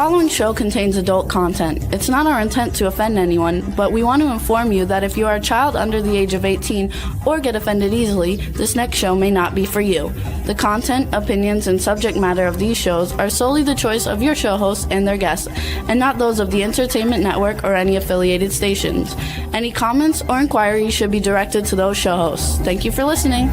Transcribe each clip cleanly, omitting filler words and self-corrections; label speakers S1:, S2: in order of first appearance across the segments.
S1: following show contains adult content. It's not our intent to offend anyone, but we want to inform you that if you are a child under the age of 18 or get offended easily, this next show may not be for you. The content, opinions, and subject matter of these shows are solely the choice of your show hosts and their guests, and not those of the Entertainment Network or any affiliated stations. Any comments or inquiries should be directed to those show hosts. Thank you for listening.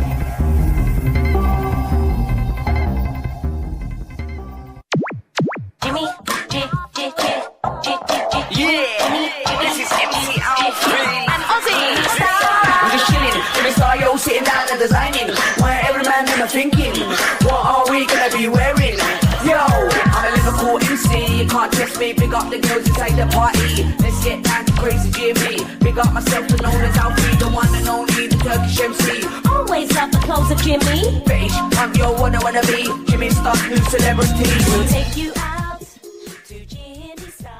S2: Sitting down and designing, where every man in my thinking, what are we gonna be wearing? Yo, I'm a Liverpool MC, you can't test me, big up the girls inside the party. Let's get down to crazy Jimmy, big up myself and known as Alfie, the one and only, the Turkish MC.
S3: Always love the clothes of Jimmy.
S2: Bitch, I'm your one I wanna be, Jimmy Star's new celebrity.
S3: We'll take you out to Jimmy Star's.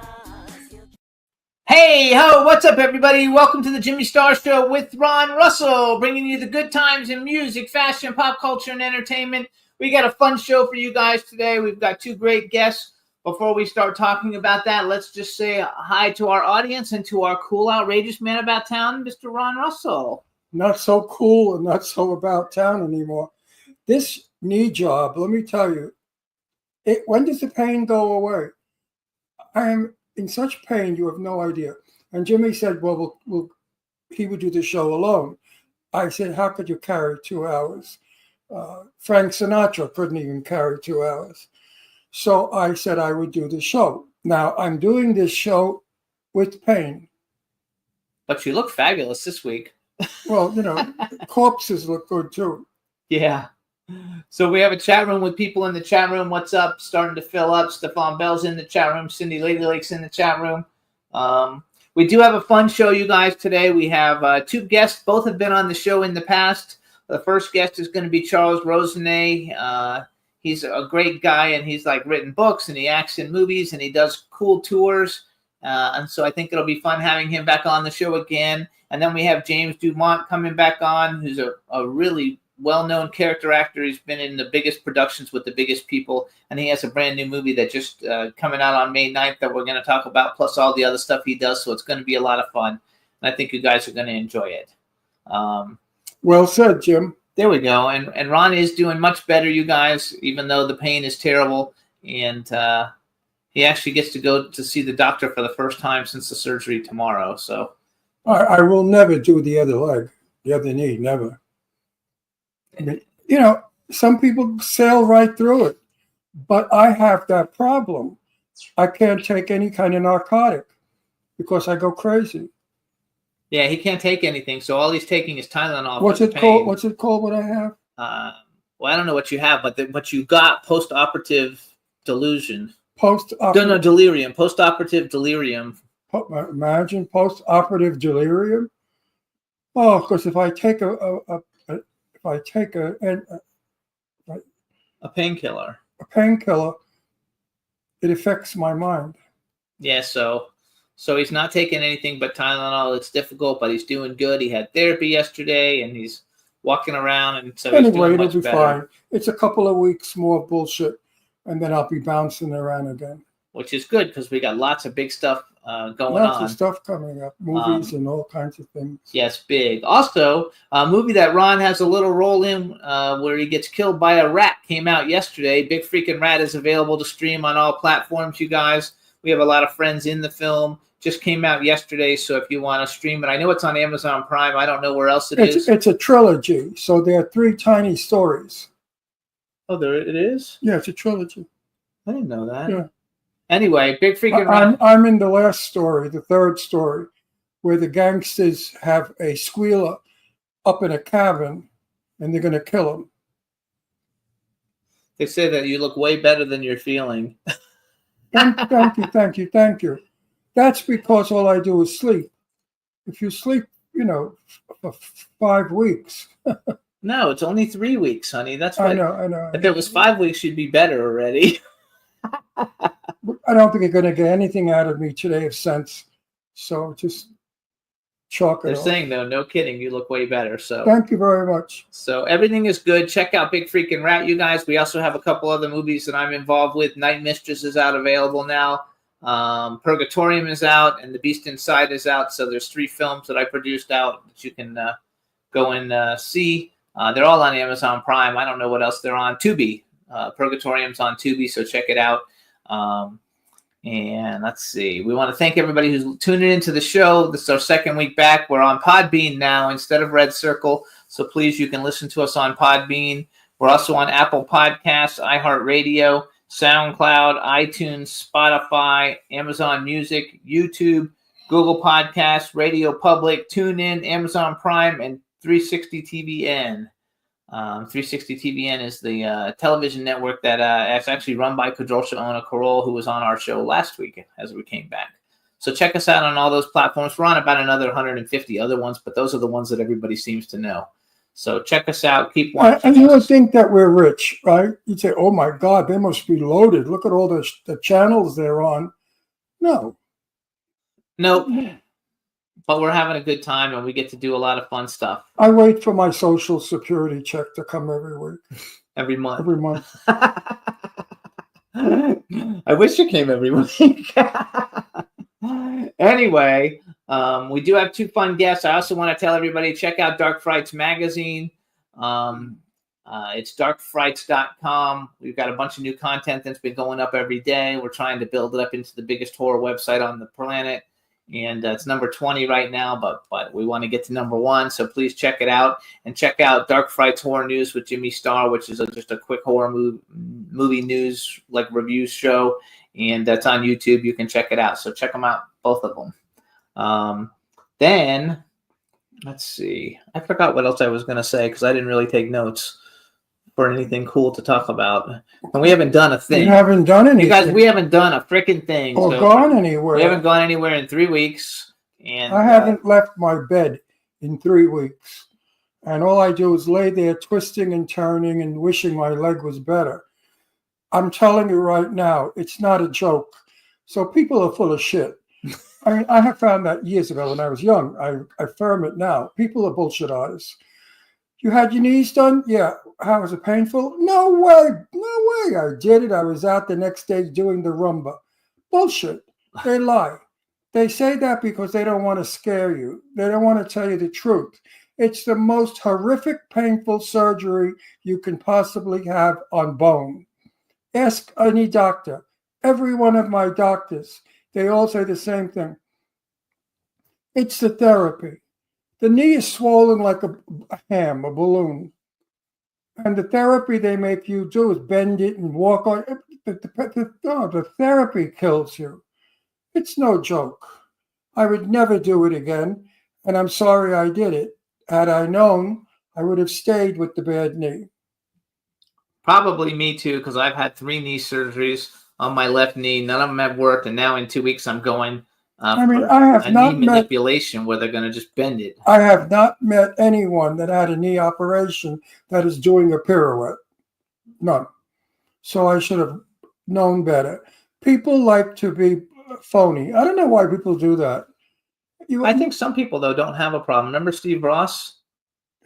S4: Hey ho, what's up everybody? Welcome to the Jimmy Star Show with Ron Russell, bringing you the good times in music, fashion, pop culture, and entertainment. We got a fun show for you guys today. We've got two great guests. Before we start talking about that, let's just say hi to our audience and to our cool, outrageous man about town, Mr. Ron Russell.
S5: Not so cool and not so about town anymore. This knee job, let me tell you, when does the pain go away? I am in such pain, you have no idea. And Jimmy said, well, he would do the show alone. I said, how could you carry 2 hours? Frank Sinatra couldn't even carry 2 hours. So I said I would do the show. Now, I'm doing this show with pain.
S4: But you look fabulous this week.
S5: Well, corpses look good too. Yeah.
S4: So we have a chat room with people in the chat room. What's up? Starting to fill up. Stefan Bell's in the chat room. Cindy Lady Lake's in the chat room. We do have a fun show, you guys, today. We have two guests. Both have been on the show in the past. The first guest is going to be Charles Rosenet. He's a great guy, and he's written books, and he acts in movies, and he does cool tours. And so I think it'll be fun having him back on the show again. And then we have James Dumont coming back on, who's a really well-known character actor. He's been in the biggest productions with the biggest people, and he has a brand new movie that just coming out on May 9th that we're going to talk about, plus all the other stuff he does. So it's going to be a lot of fun, and I think you guys are going to enjoy it.
S5: Well said, Jim.
S4: There we go. And Ron is doing much better, you guys, even though the pain is terrible, and he actually gets to go to see the doctor for the first time since the surgery tomorrow. So
S5: I will never do the other leg, the other knee, never. I mean, some people sail right through it, but I have that problem. I can't take any kind of narcotic because I go crazy.
S4: Yeah, he can't take anything, so all he's taking is Tylenol.
S5: What's it called? What's it called? What I have?
S4: Well, I don't know what you have, but you got post-operative delusion.
S5: Post-operative?
S4: Delirium. Post-operative delirium.
S5: Imagine post-operative delirium. Oh, because if I take a
S4: painkiller,
S5: it affects my mind.
S4: Yeah, so he's not taking anything but Tylenol. It's difficult, but he's doing good. He had therapy yesterday, and he's walking around, and so he's doing much
S5: it'll be
S4: better.
S5: Fine. It's a couple of weeks more bullshit, and then I'll be bouncing around again.
S4: Which is good because we got lots of big stuff going on.
S5: Lots of stuff coming up, movies and all kinds of things.
S4: Yes, big. Also, a movie that Ron has a little role in where he gets killed by a rat came out yesterday. Big Freaking Rat is available to stream on all platforms, you guys. We have a lot of friends in the film. Just came out yesterday, so if you want to stream it, I know it's on Amazon Prime. I don't know where else it is.
S5: It's a trilogy, so there are 3 tiny stories.
S4: Oh, there it is?
S5: Yeah, it's a trilogy.
S4: I didn't know that.
S5: Yeah.
S4: Anyway, Big Freaking Rat.
S5: I'm in the last story, the 3rd story, where the gangsters have a squealer up in a cabin, and they're going to kill him.
S4: They say that you look way better than you're feeling.
S5: Thank you. That's because all I do is sleep. If you sleep, for 5 weeks.
S4: No, it's only 3 weeks, honey. That's what
S5: I know.
S4: If it was 5 weeks, you'd be better already.
S5: I don't think you're going to get anything out of me today of sense. So just chalk
S4: They're
S5: it off.
S4: saying though, no kidding, you look way better. So
S5: Thank you very much.
S4: So everything is good. Check out Big Freaking Rat, you guys. We also have a couple other movies that I'm involved with. Night Mistress is out, available now. Purgatorium is out, and The Beast Inside is out. So there's 3 films that I produced out that you can go and see. They're all on Amazon Prime. I don't know what else they're on. Tubi. Purgatorium's on Tubi, so check it out. And let's see. We want to thank everybody who's tuning into the show. This is our second week back. We're on Podbean now instead of Red Circle. So please, you can listen to us on Podbean. We're also on Apple Podcasts, iHeartRadio, SoundCloud, iTunes, Spotify, Amazon Music, YouTube, Google Podcasts, Radio Public, TuneIn, Amazon Prime, and 360 TVN. 360 TVN is the television network that is actually run by Kadrolsha Ona Karol, who was on our show last week as we came back. So check us out on all those platforms. We're on about another 150 other ones, but those are the ones that everybody seems to know. So check us out. Keep watching.
S5: And you would think that we're rich, right? You'd say, oh my God, they must be loaded. Look at all the channels they're on. No.
S4: Nope. But we're having a good time, and we get to do a lot of fun stuff
S5: I wait for my Social Security check to come every week,
S4: every month.
S5: every month.
S4: I wish it came every week. Anyway, we do have 2 fun guests. I also want to tell everybody, check out Dark Frights magazine. It's darkfrights.com. We've got a bunch of new content that's been going up every day. We're trying to build it up into the biggest horror website on the planet. And it's number 20 right now, but we want to get to number 1. So please check it out. And check out Dark Frights Horror News with Jimmy Starr, which is just a quick horror movie news, like review show. And that's on YouTube. You can check it out. So check them out, both of them. Then, let's see. I forgot what else I was going to say because I didn't really take notes for anything cool to talk about. And we haven't done a thing.
S5: You haven't done anything.
S4: You guys, we haven't done a freaking thing.
S5: or
S4: So
S5: gone anywhere.
S4: we haven't gone anywhere in 3 weeks. And
S5: I haven't left my bed in 3 weeks. And all I do is lay there twisting and turning and wishing my leg was better. I'm telling you right now, it's not a joke. So people are full of shit. I mean, I have found that years ago when I was young. I affirm it now. People are bullshit artists. You had your knees done? Yeah. How was it painful? No way. No way. I did it. I was out the next day doing the Rumba. Bullshit. They lie. They say that because they don't want to scare you. They don't want to tell you the truth. It's the most horrific, painful surgery you can possibly have on bone. Ask any doctor. Every one of my doctors, they all say the same thing. It's the therapy. The knee is swollen like a ham, a balloon. And the therapy they make you do is bend it and walk on it. The therapy kills you. It's no joke. I would never do it again. And I'm sorry I did it. Had I known, I would have stayed with the bad knee.
S4: Probably me too, because I've had 3 knee surgeries on my left knee. None of them have worked, and now in 2 weeks I'm going
S5: I mean,
S4: for
S5: I have
S4: a
S5: not
S4: knee
S5: met
S4: manipulation where they're going to just bend it.
S5: I have not met anyone that had a knee operation that is doing a pirouette. None. So I should have known better. People like to be phony. I don't know why people do that.
S4: I think some people, though, don't have a problem. Remember Steve Ross?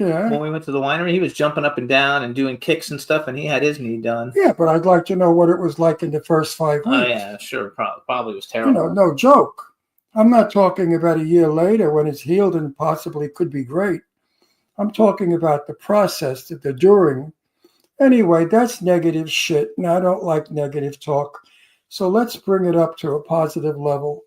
S5: Yeah.
S4: When we went to the winery, he was jumping up and down and doing kicks and stuff, and he had his knee done.
S5: Yeah, but I'd like to know what it was like in the first 5 weeks.
S4: Oh, yeah, sure. Probably was
S5: You
S4: terrible.
S5: know, no joke. I'm not talking about a year later when it's healed and possibly could be great. I'm talking about the process, the during. Anyway, that's negative shit, and I don't like negative talk. So let's bring it up to a positive level.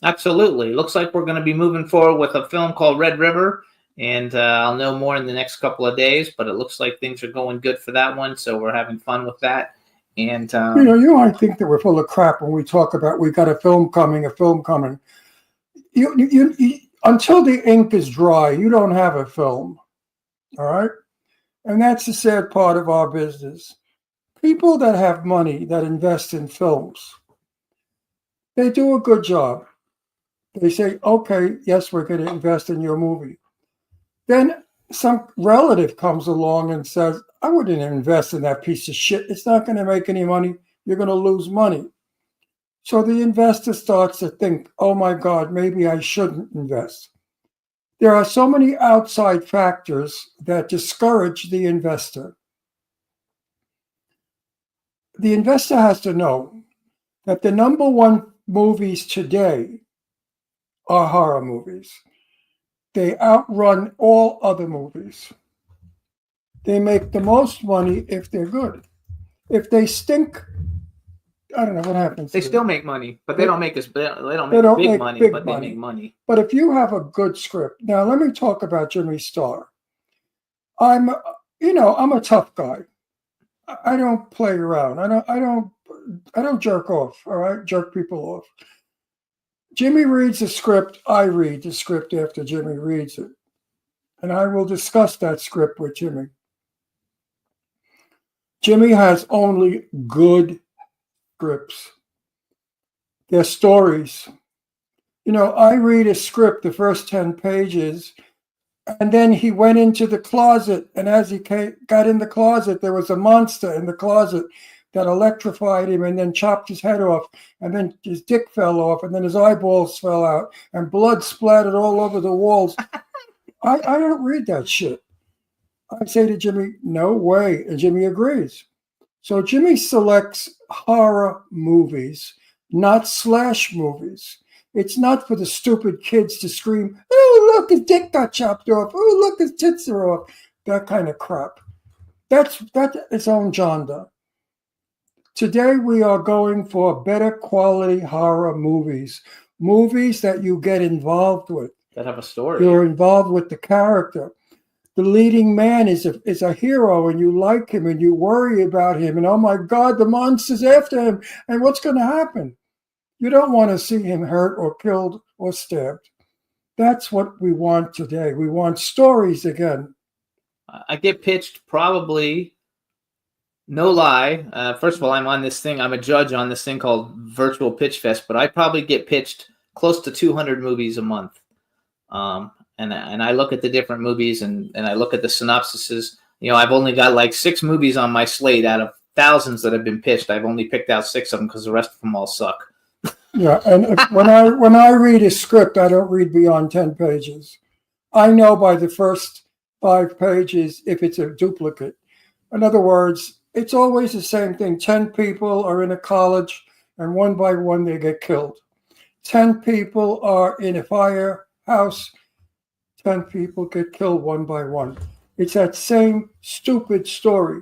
S4: Absolutely. Looks like we're going to be moving forward with a film called Red River, and I'll know more in the next couple of days, but it looks like things are going good for that one, so we're having fun with that. And
S5: You might think that we're full of crap when we talk about we got a film coming. You until the ink is dry, you don't have a film. All right? And that's the sad part of our business. People that have money that invest in films, they do a good job. They say, okay, yes, we're going to invest in your movie. Then some relative comes along and says, I wouldn't invest in that piece of shit. It's not going to make any money. You're going to lose money. So the investor starts to think, oh my God, maybe I shouldn't invest. There are so many outside factors that discourage the investor. The investor has to know that the number one movies today are horror movies. They outrun all other movies. They make the most money if they're good. If they stink, I don't know what happens.
S4: They
S5: to
S4: still
S5: them.
S4: make money, but they don't make us. They don't
S5: They
S4: make
S5: don't
S4: big
S5: make
S4: money,
S5: big
S4: but
S5: money.
S4: they make money.
S5: But if you have a good script, now let me talk about Jimmy Starr. I'm a tough guy. I don't play around. I don't jerk off. All right, jerk people off. Jimmy reads the script. I read the script after Jimmy reads it, and I will discuss that script with Jimmy. Jimmy has only good scripts. They're stories. I read a script, the first 10 pages, and then he went into the closet, and as he got in the closet, there was a monster in the closet that electrified him and then chopped his head off, and then his dick fell off, and then his eyeballs fell out, and blood splattered all over the walls. I don't read that shit. I say to Jimmy, no way, and Jimmy agrees. So Jimmy selects horror movies, not slash movies. It's not for the stupid kids to scream, oh, look, his dick got chopped off. Oh, look, his tits are off. That kind of crap. That's its own genre. Today we are going for better quality horror movies. Movies that you get involved with.
S4: That have a story.
S5: You're involved with the character. The leading man is a hero, and you like him, and you worry about him, and oh my God, the monster's after him, and what's going to happen? You don't want to see him hurt or killed or stabbed. That's what we want today. We want stories again.
S4: I get pitched probably, no lie. First of all, I'm on this thing. I'm a judge on this thing called Virtual Pitch Fest, but I probably get pitched close to 200 movies a month. And I look at the different movies and I look at the synopsises. I've only got like 6 movies on my slate out of thousands that have been pitched. I've only picked out 6 of them because the rest of them all suck.
S5: Yeah, and when I read a script, I don't read beyond 10 pages. I know by the first 5 pages if it's a duplicate. In other words, it's always the same thing. 10 people are in a college, and one by one they get killed. 10 people are in a firehouse. 10 people get killed one by one. It's that same stupid story.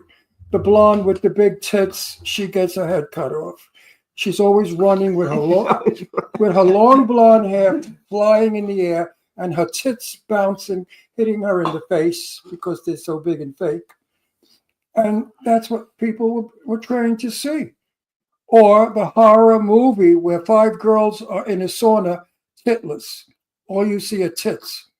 S5: The blonde with the big tits, she gets her head cut off. She's always running with her long blonde hair flying in the air and her tits bouncing, hitting her in the face because they're so big and fake. And that's what people were trained to see. Or the horror movie where 5 girls are in a sauna, titless. All you see are tits.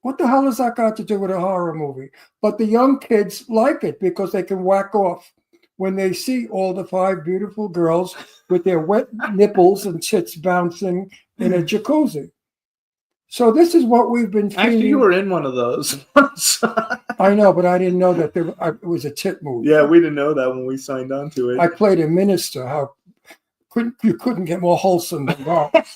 S5: What the hell has that got to do with a horror movie? But the young kids like it because they can whack off when they see all the 5 beautiful girls with their wet nipples and tits bouncing in a jacuzzi. So this is what we've been feeding.
S4: Actually, you were in one of those.
S5: I know, but I didn't know that it was a tit movie.
S6: Yeah, we didn't know that when we signed on to it.
S5: I played a minister. You couldn't get more wholesome than that.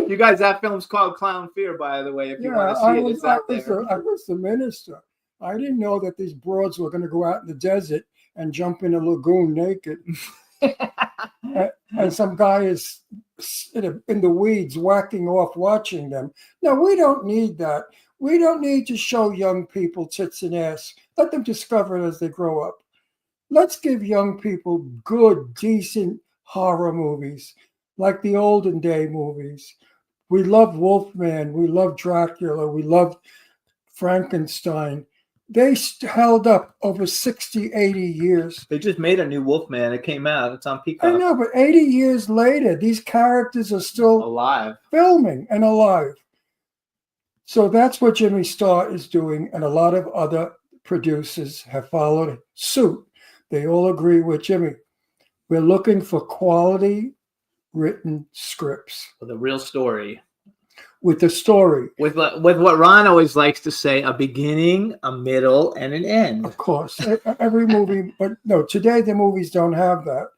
S4: You guys, that film's called Clown Fear, by the way. If you want to see it, it's out there.
S5: I was the minister. I didn't know that these broads were going to go out in the desert and jump in a lagoon naked. And some guy is in the weeds whacking off watching them. No, we don't need that. We don't need to show young people tits and ass. Let them discover it as they grow up. Let's give young people good, decent horror movies, like the olden day movies. We love Wolfman. We love Dracula. We love Frankenstein. They held up over 60, 80 years.
S6: They just made a new Wolfman. It came out. It's on Peacock.
S5: I know, but 80 years later, these characters are still
S4: Alive.
S5: filming and alive. So that's what Jimmy Starr is doing, and a lot of other producers have followed suit. They all agree with Jimmy. We're looking for quality written scripts
S4: With a real story.
S5: with the story.
S4: With what Ron always likes to say, a beginning, a middle, and an end.
S5: Of course, every movie, but no, today the movies don't have that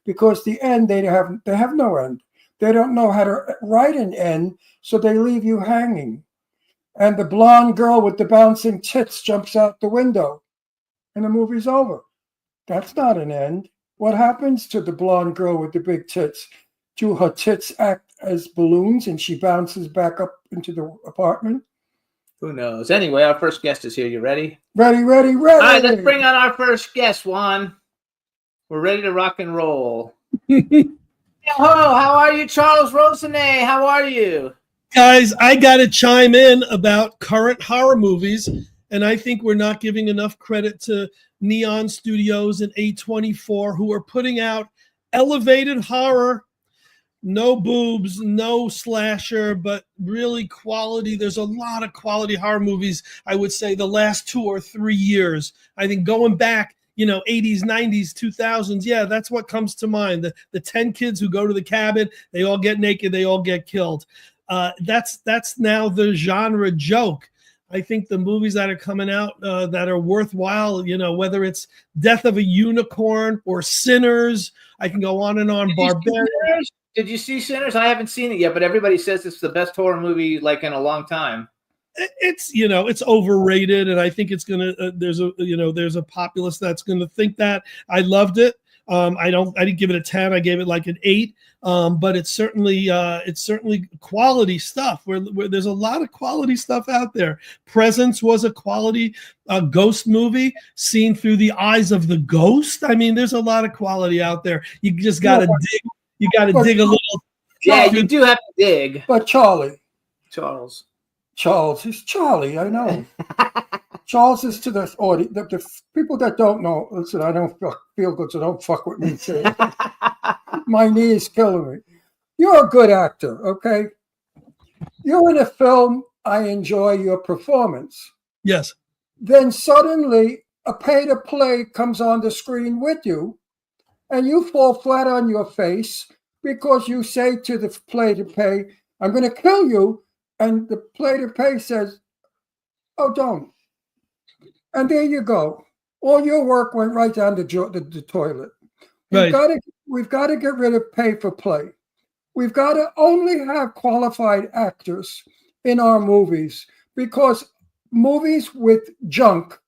S5: because the end, they have no end. They don't know how to write an end, so they leave you hanging. and the blonde girl with the bouncing tits jumps out the window, and the movie's over. That's not an end. What happens to the blonde girl with the big tits? Do her tits act as balloons and she bounces back up into the apartment?
S4: Who knows? Anyway, our first guest is here. You ready?
S5: Ready, ready, ready.
S4: All right, let's bring on our first guest, Juan. We're ready to rock and roll. Hello, how are you, Charles Rosenay? How are you?
S7: Guys, I got to chime in about current horror movies, and I think we're not giving enough credit to Neon Studios and A24, who are putting out elevated horror. No boobs, no slasher, but really quality. There's a lot of quality horror movies, I would say, the last 2 or 3 years. I think going back, 80s, 90s, 2000s, yeah, that's what comes to mind. The 10 kids who go to the cabin, they all get naked, they all get killed. That's now the genre joke. I think the movies that are coming out that are worthwhile, whether it's Death of a Unicorn or Sinners, I can go on and on. Barbarian.
S4: Did you see Sinners? I haven't seen it yet, but everybody says it's the best horror movie like in a long time.
S7: It's it's overrated, and I think it's gonna. There's a populace that's gonna think that. I loved it. I didn't give it a 10. I gave it like an 8. But it's certainly quality stuff. Where there's a lot of quality stuff out there. Presence was a quality ghost movie seen through the eyes of the ghost. I mean, there's a lot of quality out there. You just gotta dig. You got to dig a little.
S4: Yeah, you do have to dig.
S5: But Charles,
S4: Charles
S5: is Charlie. I know. Charles is to the audience. The people that don't know, listen, I don't feel good, so don't fuck with me. My knee is killing me. You're a good actor, okay? You're in a film. I enjoy your performance.
S7: Yes.
S5: Then suddenly a pay-to-play comes on the screen with you, and you fall flat on your face because you say to the play-to-pay, I'm going to kill you. And the play-to-pay says, oh, don't. And there you go. All your work went right down the toilet.
S7: Right.
S5: We've got to get rid of pay for play. We've got to only have qualified actors in our movies, because movies with junk,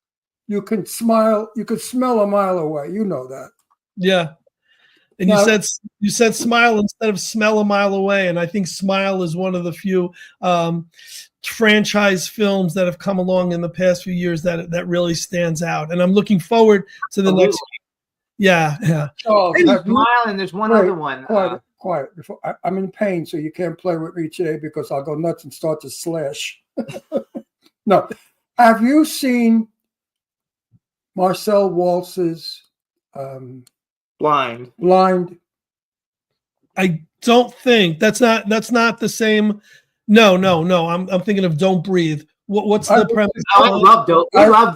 S5: you can smell a mile away. You know that.
S7: Yeah. And
S5: now,
S7: you said smile instead of smell a mile away. And I think Smile is one of the few franchise films that have come along in the past few years that really stands out. And I'm looking forward to the next. Yeah.
S5: Oh,
S4: Smile, and there's one other one.
S5: Quiet. I'm in pain, so you can't play with me today because I'll go nuts and start to slash. No. Have you seen Marcel Waltz's
S4: Blind?
S5: I
S7: don't think that's not the same. No. I'm thinking of Don't Breathe. What's the premise?
S4: I love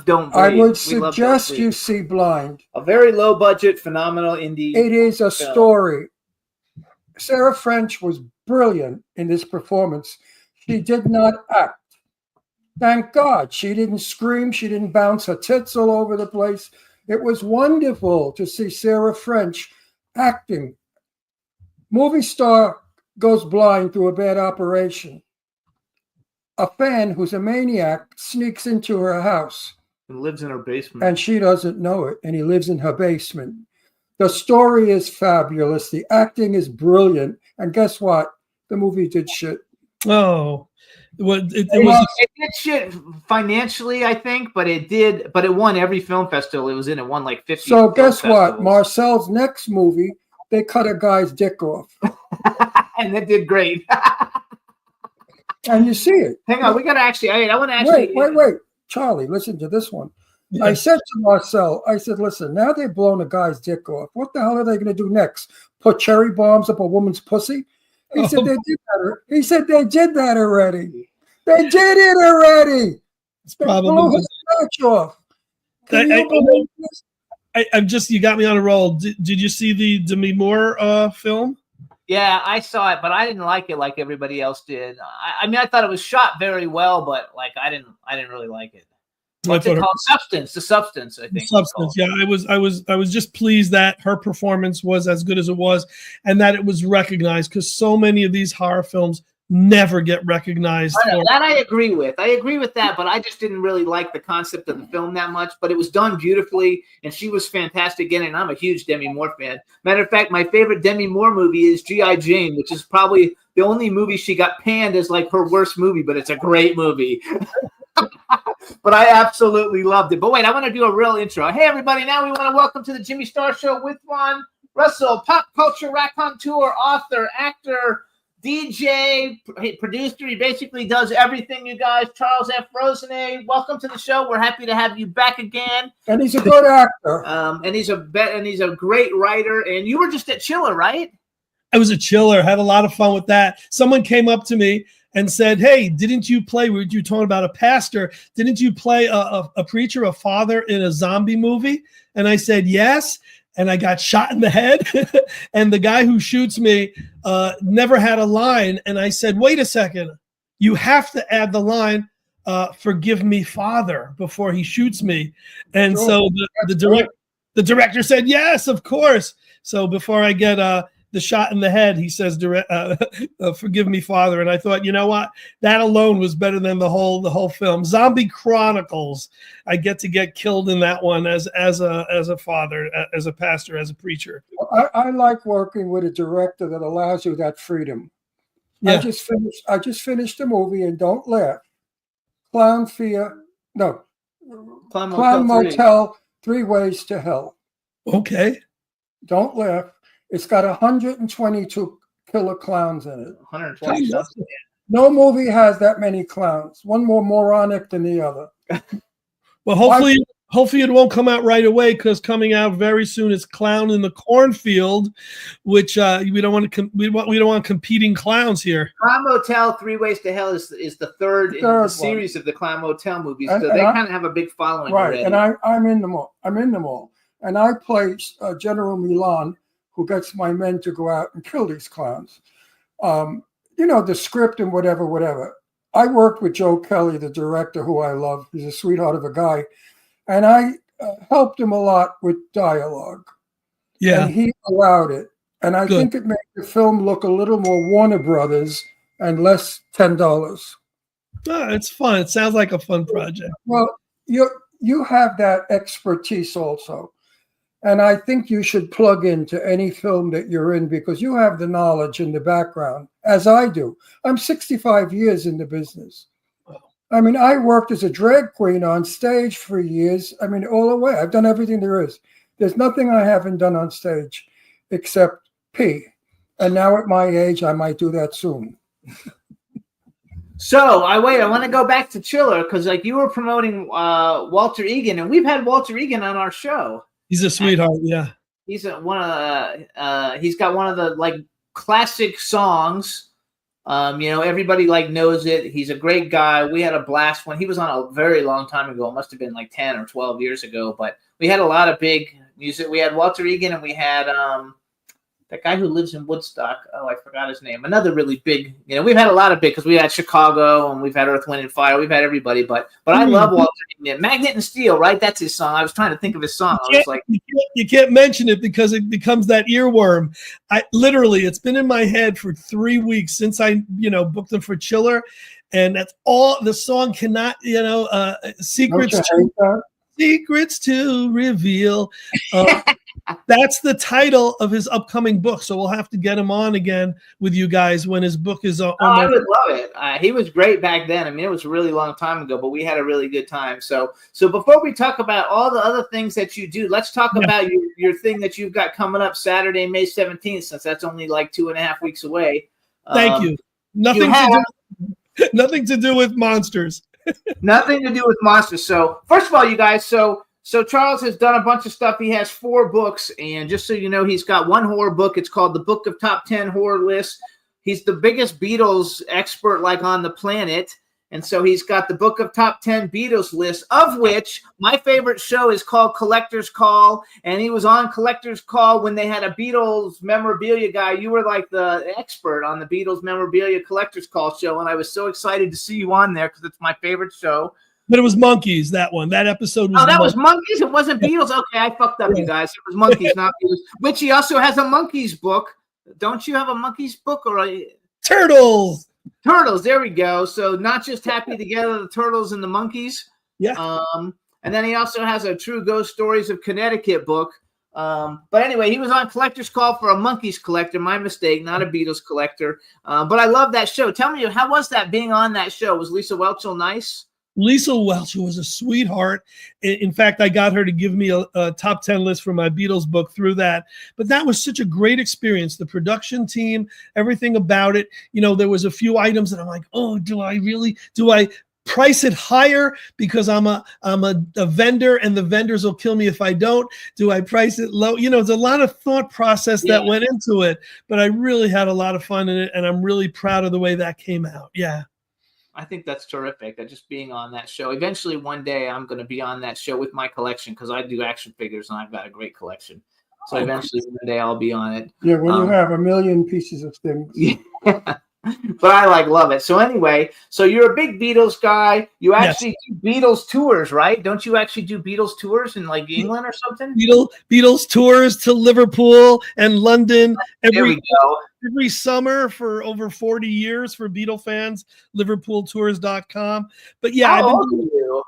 S4: Don't Breathe.
S5: I would suggest you see Blind.
S4: A very low budget, phenomenal indie.
S5: It is a
S4: film.
S5: story. Sarah French was brilliant in this performance. She did not act. Thank God. She didn't scream. She didn't bounce her tits all over the place. It was wonderful to see Sarah French acting. Movie star goes blind through a bad operation. A fan who's a maniac sneaks into her house.
S4: And lives in her basement.
S5: And she doesn't know it, and he lives in her basement. The story is fabulous. The acting is brilliant. And guess what? The movie did shit.
S7: Oh. It
S4: did shit financially, I think, but it won every film festival it was in. It won like 50.
S5: So guess what? Marcel's next movie, they cut a guy's dick off.
S4: And it did great.
S5: And you see it.
S4: Hang on, we got to actually. I want to actually.
S5: Wait. Charlie, listen to this one. Yeah. I said to Marcel, listen, now they've blown a guy's dick off. What the hell are they going to do next? Put cherry bombs up a woman's pussy? He said they did that. He said they did that already. They did it already. They blew his match off. Can you believe this?
S7: I'm just, you got me on a roll. Did you see the Demi Moore film?
S4: Yeah, I saw it, but I didn't like it like everybody else did. I mean, I thought it was shot very well, but like I didn't really like it. What's it called? Substance. The Substance, I think.
S7: Substance. Yeah, I was just pleased that her performance was as good as it was, and that it was recognized, because so many of these horror films never get recognized
S4: I know,
S7: for.
S4: that I agree with. I agree with that, but I just didn't really like the concept of the film that much. But it was done beautifully, and she was fantastic in it. And I'm a huge Demi Moore fan. Matter of fact, my favorite Demi Moore movie is G.I. Jane, which is probably the only movie she got panned as like her worst movie, but it's a great movie. But I absolutely loved it. But wait, I want to do a real intro. Hey, everybody. Now we want to welcome to the Jimmy Star Show with Ron Russell, pop culture raconteur, author, actor, DJ, producer. He basically does everything, you guys. Charles F. Rosenet, welcome to the show. We're happy to have you back again.
S5: And he's a good actor.
S4: And he's a great writer. And you were just at Chiller, right?
S7: I was a chiller, had a lot of fun with that. Someone came up to me and said, "Hey, didn't you play? Were you talking about a pastor? Didn't you play a preacher, a father in a zombie movie?" And I said, "Yes." And I got shot in the head. And the guy who shoots me never had a line. And I said, "Wait a second, you have to add the line, forgive me, Father," before he shoots me. And
S5: Sure.
S7: so the director said, "Yes, of course." So before I get the shot in the head, he says, "Forgive me, Father." And I thought, you know what? That alone was better than the whole film. Zombie Chronicles. I get to get killed in that one as a father, as a pastor, as a preacher.
S5: I like working with a director that allows you that freedom.
S7: Yeah.
S5: I just finished a movie, and don't laugh. Clown Motel, 3 Ways to Hell.
S7: Okay.
S5: Don't laugh. It's got 122 killer clowns in it.
S4: 120 something.
S5: No movie has that many clowns. One more moronic than the other.
S7: Well, hopefully it won't come out right away, because coming out very soon is Clown in the Cornfield, which we don't want competing clowns here.
S4: Clown Motel, 3 Ways to Hell is the third in the series of the Clown Motel movies. So they kind of have a big following already.
S5: And I'm in them all. And I play General Milan, who gets my men to go out and kill these clowns. The script and whatever. I worked with Joe Kelly, the director, who I love. He's a sweetheart of a guy. And I helped him a lot with dialogue.
S7: Yeah.
S5: And he allowed it. And I think it made the film look a little more Warner Brothers and less $10.
S7: Oh, it's fun. It sounds like a fun project.
S5: Well, you have that expertise also. And I think you should plug into any film that you're in, because you have the knowledge and the background, as I do. I'm 65 years in the business. I mean, I worked as a drag queen on stage for years. I mean, all the way. I've done everything there is. There's nothing I haven't done on stage except pee. And now at my age, I might do that soon.
S4: So I want to go back to Chiller, because like you were promoting Walter Egan, and we've had Walter Egan on our show.
S7: He's a sweetheart. Yeah.
S4: He's got one of the like classic songs. Everybody like knows it. He's a great guy. We had a blast when he was on a very long time ago. It must have been like 10 or 12 years ago, but we had a lot of big music. We had Walter Egan, and we had that guy who lives in Woodstock. Oh, I forgot his name. Another really big, we've had a lot of big, because we had Chicago, and we've had Earth, Wind, and Fire. We've had everybody, but I love Walter Egan. Magnet and Steel, right? That's his song. I was trying to think of his song. I was like,
S7: you can't mention it, because it becomes that earworm. It's been in my head for 3 weeks since I, booked him for Chiller. And that's all the song cannot, secrets to reveal. That's the title of his upcoming book. So we'll have to get him on again with you guys when his book is on.
S4: I would love it. He was great back then. I mean, it was a really long time ago, but we had a really good time. So before we talk about all the other things that you do, let's talk about your thing that you've got coming up Saturday, May 17th, since that's only like 2.5 weeks away.
S7: Thank you. Nothing to do with monsters.
S4: Nothing to do with monsters. So first of all, you guys, so Charles has done a bunch of stuff. He has 4 books, and just so you know, he's got one horror book. It's called The Book of Top 10 Horror Lists. He's the biggest Beatles expert like on the planet, and so he's got the Book of Top 10 Beatles list, of which my favorite show is called Collector's Call, and he was on Collector's Call when they had a Beatles memorabilia guy. You were like the expert on the Beatles memorabilia Collector's Call show, and I was so excited to see you on there because it's my favorite show.
S7: But it was Monkeys, that one. That episode was.
S4: Oh, that was Monkeys? It wasn't Beatles? Okay, I fucked up, you guys. It was Monkeys, not Beatles. Which he also has a Monkeys book. Don't you have a Monkeys book? Or
S7: Turtles!
S4: Turtles. There we go. So not just Happy Together, the Turtles and the Monkeys.
S7: Yeah.
S4: And then he also has a True Ghost Stories of Connecticut book. But anyway, he was on Collector's Call for a Monkeys collector. My mistake, not a Beatles collector. But I love that show. Tell me, how was that being on that show? Was Lisa Whelchel nice?
S7: Lisa Welch was a sweetheart. In fact, I got her to give me a top 10 list for my Beatles book through that. But that was such a great experience. The production team, everything about it. You know, there was a few items that I'm like, oh, do I price it higher because I'm a vendor and the vendors will kill me if I don't? Do I price it low? You know, there's a lot of thought process that went into it, but I really had a lot of fun in it, and I'm really proud of the way that came out. Yeah.
S4: I think that's terrific. That just being on that show. Eventually, one day, I'm going to be on that show with my collection because I do action figures and I've got a great collection. So eventually, one day, I'll be on it.
S5: Yeah, when you have a million pieces of things.
S4: Yeah. But I love it. So anyway, so you're a big Beatles guy. You actually do Beatles tours, right? Don't you actually do Beatles tours in like England or something?
S7: Beatles tours to Liverpool and London
S4: There we go.
S7: every summer for over 40 years for Beatle fans, liverpooltours.com. But yeah,
S4: How
S7: I've
S4: old are you?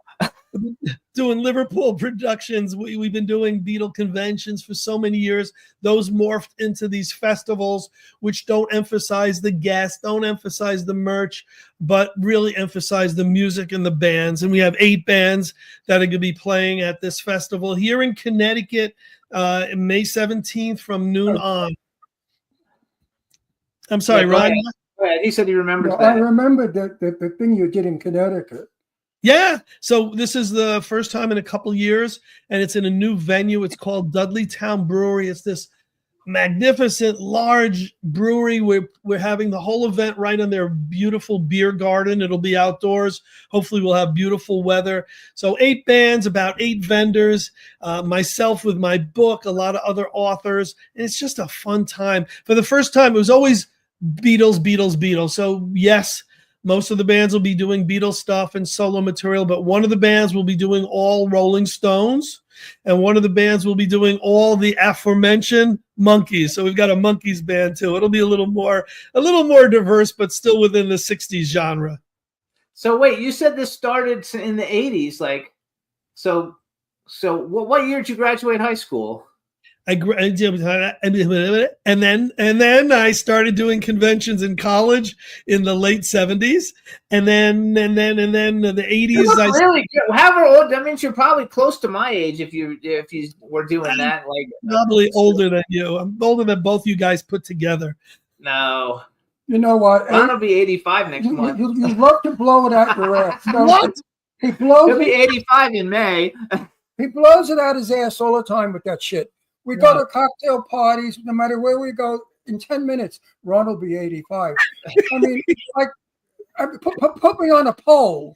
S7: been doing Liverpool productions. We've been doing Beatle conventions for so many years. Those morphed into these festivals, which don't emphasize the guests, don't emphasize the merch, but really emphasize the music and the bands. And we have 8 bands that are going to be playing at this festival here in Connecticut, May 17th from noon on. I'm sorry,
S4: Yeah,
S7: Ron.
S4: Go ahead. He said he remembers
S5: No,
S4: that.
S5: I remember the thing you did in Connecticut.
S7: Yeah. So this is the first time in a couple years, and it's in a new venue. It's called Dudleytown Brewery. It's this magnificent, large brewery. We're having the whole event right on their beautiful beer garden. It'll be outdoors. Hopefully we'll have beautiful weather. So 8 bands, about 8 vendors, myself with my book, a lot of other authors. And it's just a fun time. For the first time, it was always Beatles. So yes, most of the bands will be doing Beatles stuff and solo material, but one of the bands will be doing all Rolling Stones, and one of the bands will be doing all the aforementioned Monkeys. So we've got a Monkeys band too. It'll be a little more diverse, but still within the 60s genre.
S4: So wait, you said this started in the 80s. Like, so what year did you graduate high school?
S7: And then I started doing conventions in college in the late 70s, and then the 80s.
S4: You look really good. However old, that means you're probably close to my age if you were doing that. Like,
S7: probably older than you. I'm older than both you guys put together.
S4: No,
S5: You know what?
S4: Ron will be 85 next month.
S5: You love to blow it out your ass. No,
S7: What?
S5: He blows
S4: He'll be
S5: it.
S4: 85 in May.
S5: He blows it out his ass all the time with that shit. We go to cocktail parties, no matter where we go. In 10 minutes, Ron will be 85. I mean, like, put me on a pole.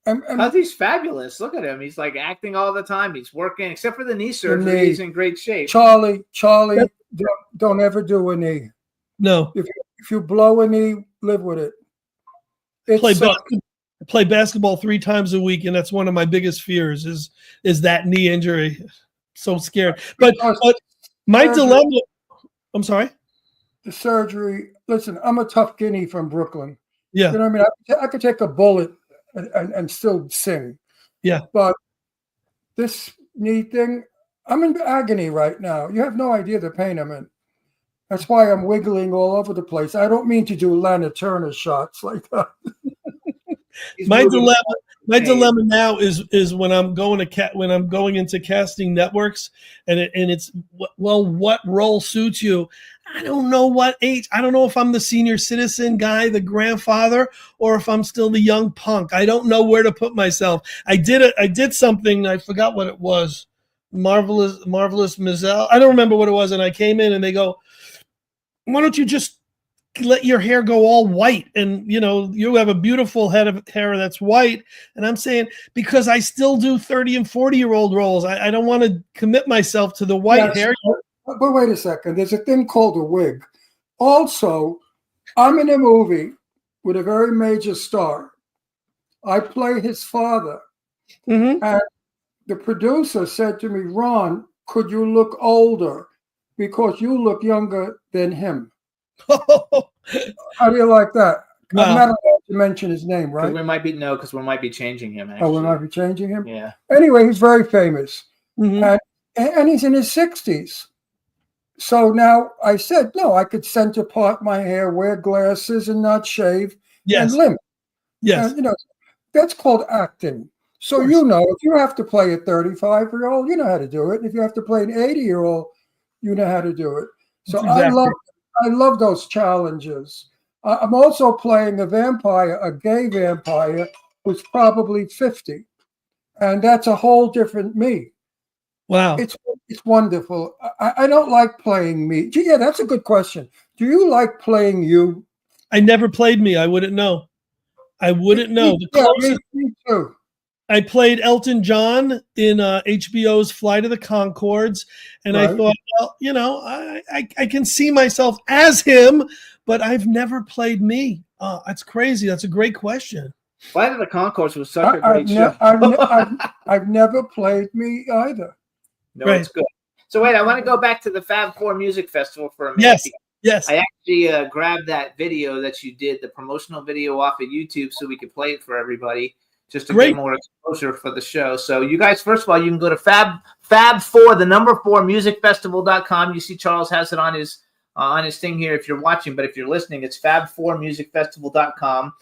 S5: And
S4: He's fabulous. Look at him. He's like acting all the time. He's working, except for the knee surgery.
S5: knee.
S4: He's in great shape.
S5: Charlie, don't ever do a knee.
S7: No.
S5: If you blow a knee, live with it. It sucks.
S7: Play basketball 3 times a week, and that's one of my biggest fears is that knee injury. So scared. But my dilemma. I'm sorry.
S5: The surgery. Listen, I'm a tough guinea from Brooklyn.
S7: Yeah.
S5: You know what I mean? I could take a bullet and still sing.
S7: Yeah.
S5: But this knee thing, I'm in agony right now. You have no idea the pain I'm in. That's why I'm wiggling all over the place. I don't mean to do Lana Turner shots like that.
S7: My dilemma now is when I'm going into casting networks, and it's what role suits you. I don't know what age. I don't know if I'm the senior citizen guy, the grandfather, or if I'm still the young punk. I don't know where to put myself. I did something. I forgot what it was. Marvelous Maisel. I don't remember what it was. And I came in and they go, "Why don't you just let your hair go all white? And you have a beautiful head of hair that's white." And I'm saying, because I still do 30 and 40-year-old roles. I don't want to commit myself to the white hair.
S5: But wait a second. There's a thing called a wig. Also, I'm in a movie with a very major star. I play his father.
S7: Mm-hmm.
S5: And the producer said to me, "Ron, could you look older? Because you look younger than him." How do you like that? I'm
S7: Wow.
S5: not allowed to mention his name,
S4: 'Cause
S5: right?
S4: we might be changing him.
S5: Oh,
S4: Actually.
S5: we might be changing him.
S4: Yeah.
S5: Anyway, he's very famous,
S7: Mhm.
S5: and he's in his 60s. So now I said, no, I could center part my hair, wear glasses, and not shave,
S7: Yes.
S5: and limp.
S7: Yes.
S5: And, you know, that's called acting. So
S7: course.
S5: you know, if you have to play a 35-year-old, you know how to do it. If you have to play an 80-year-old, you know how to do it. So
S7: That's exactly.
S5: I love those challenges. I'm also playing a vampire, a gay vampire, who's probably 50, and that's a whole different me.
S7: Wow.
S5: It's wonderful. I don't like playing me. Gee, yeah, that's a good question. Do you like playing you?
S7: I never played me. I wouldn't know. I wouldn't know. The
S5: Yeah,
S7: closest
S5: me too.
S7: I played Elton John in HBO's Flight of the Conchords, and I
S5: Right.
S7: thought, well, you know, I can see myself as him, but I've never played me. That's crazy. That's a great question.
S4: Flight of the Conchords was such a
S5: I've,
S4: great
S5: ne-
S4: show.
S5: I've never played me either.
S4: No,
S7: Right.
S4: it's good. So wait, I want to go back to the Fab Four Music Festival for a minute.
S7: Yes. Yes.
S4: I actually grabbed that video that you did, the promotional video off of YouTube, so we could play it for everybody, just to
S7: Great.
S4: get more exposure for the show. So you guys, first of all, you can go to Fab4, the number 4 musicfestival.com. You see Charles has it on his thing here if you're watching, but if you're listening, it's Fab4musicfestival.com.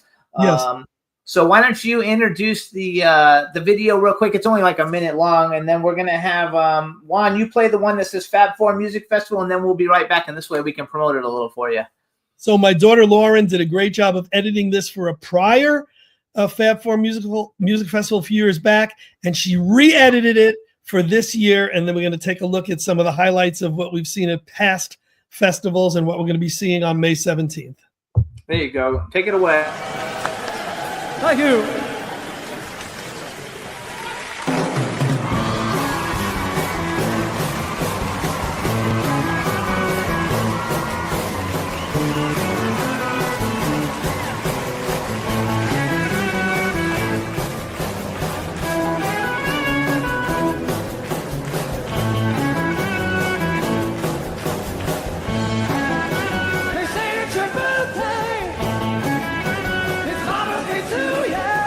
S7: Yes.
S4: So why don't you introduce the video real quick? It's only like a minute long, and then we're gonna have Juan. You play the one that says Fab Four Music Festival, and then we'll be right back. And this way, we can promote it a little for you.
S7: So my daughter Lauren did a great job of editing this for a prior Fab Four Music Festival a few years back, and she re-edited it for this year. And then we're going to take a look at some of the highlights of what we've seen at past festivals and what we're going to be seeing on May 17th.
S4: There you go. Take it away.
S7: Thank you.
S8: They say it's your birthday. It's Mama's Day too, yeah.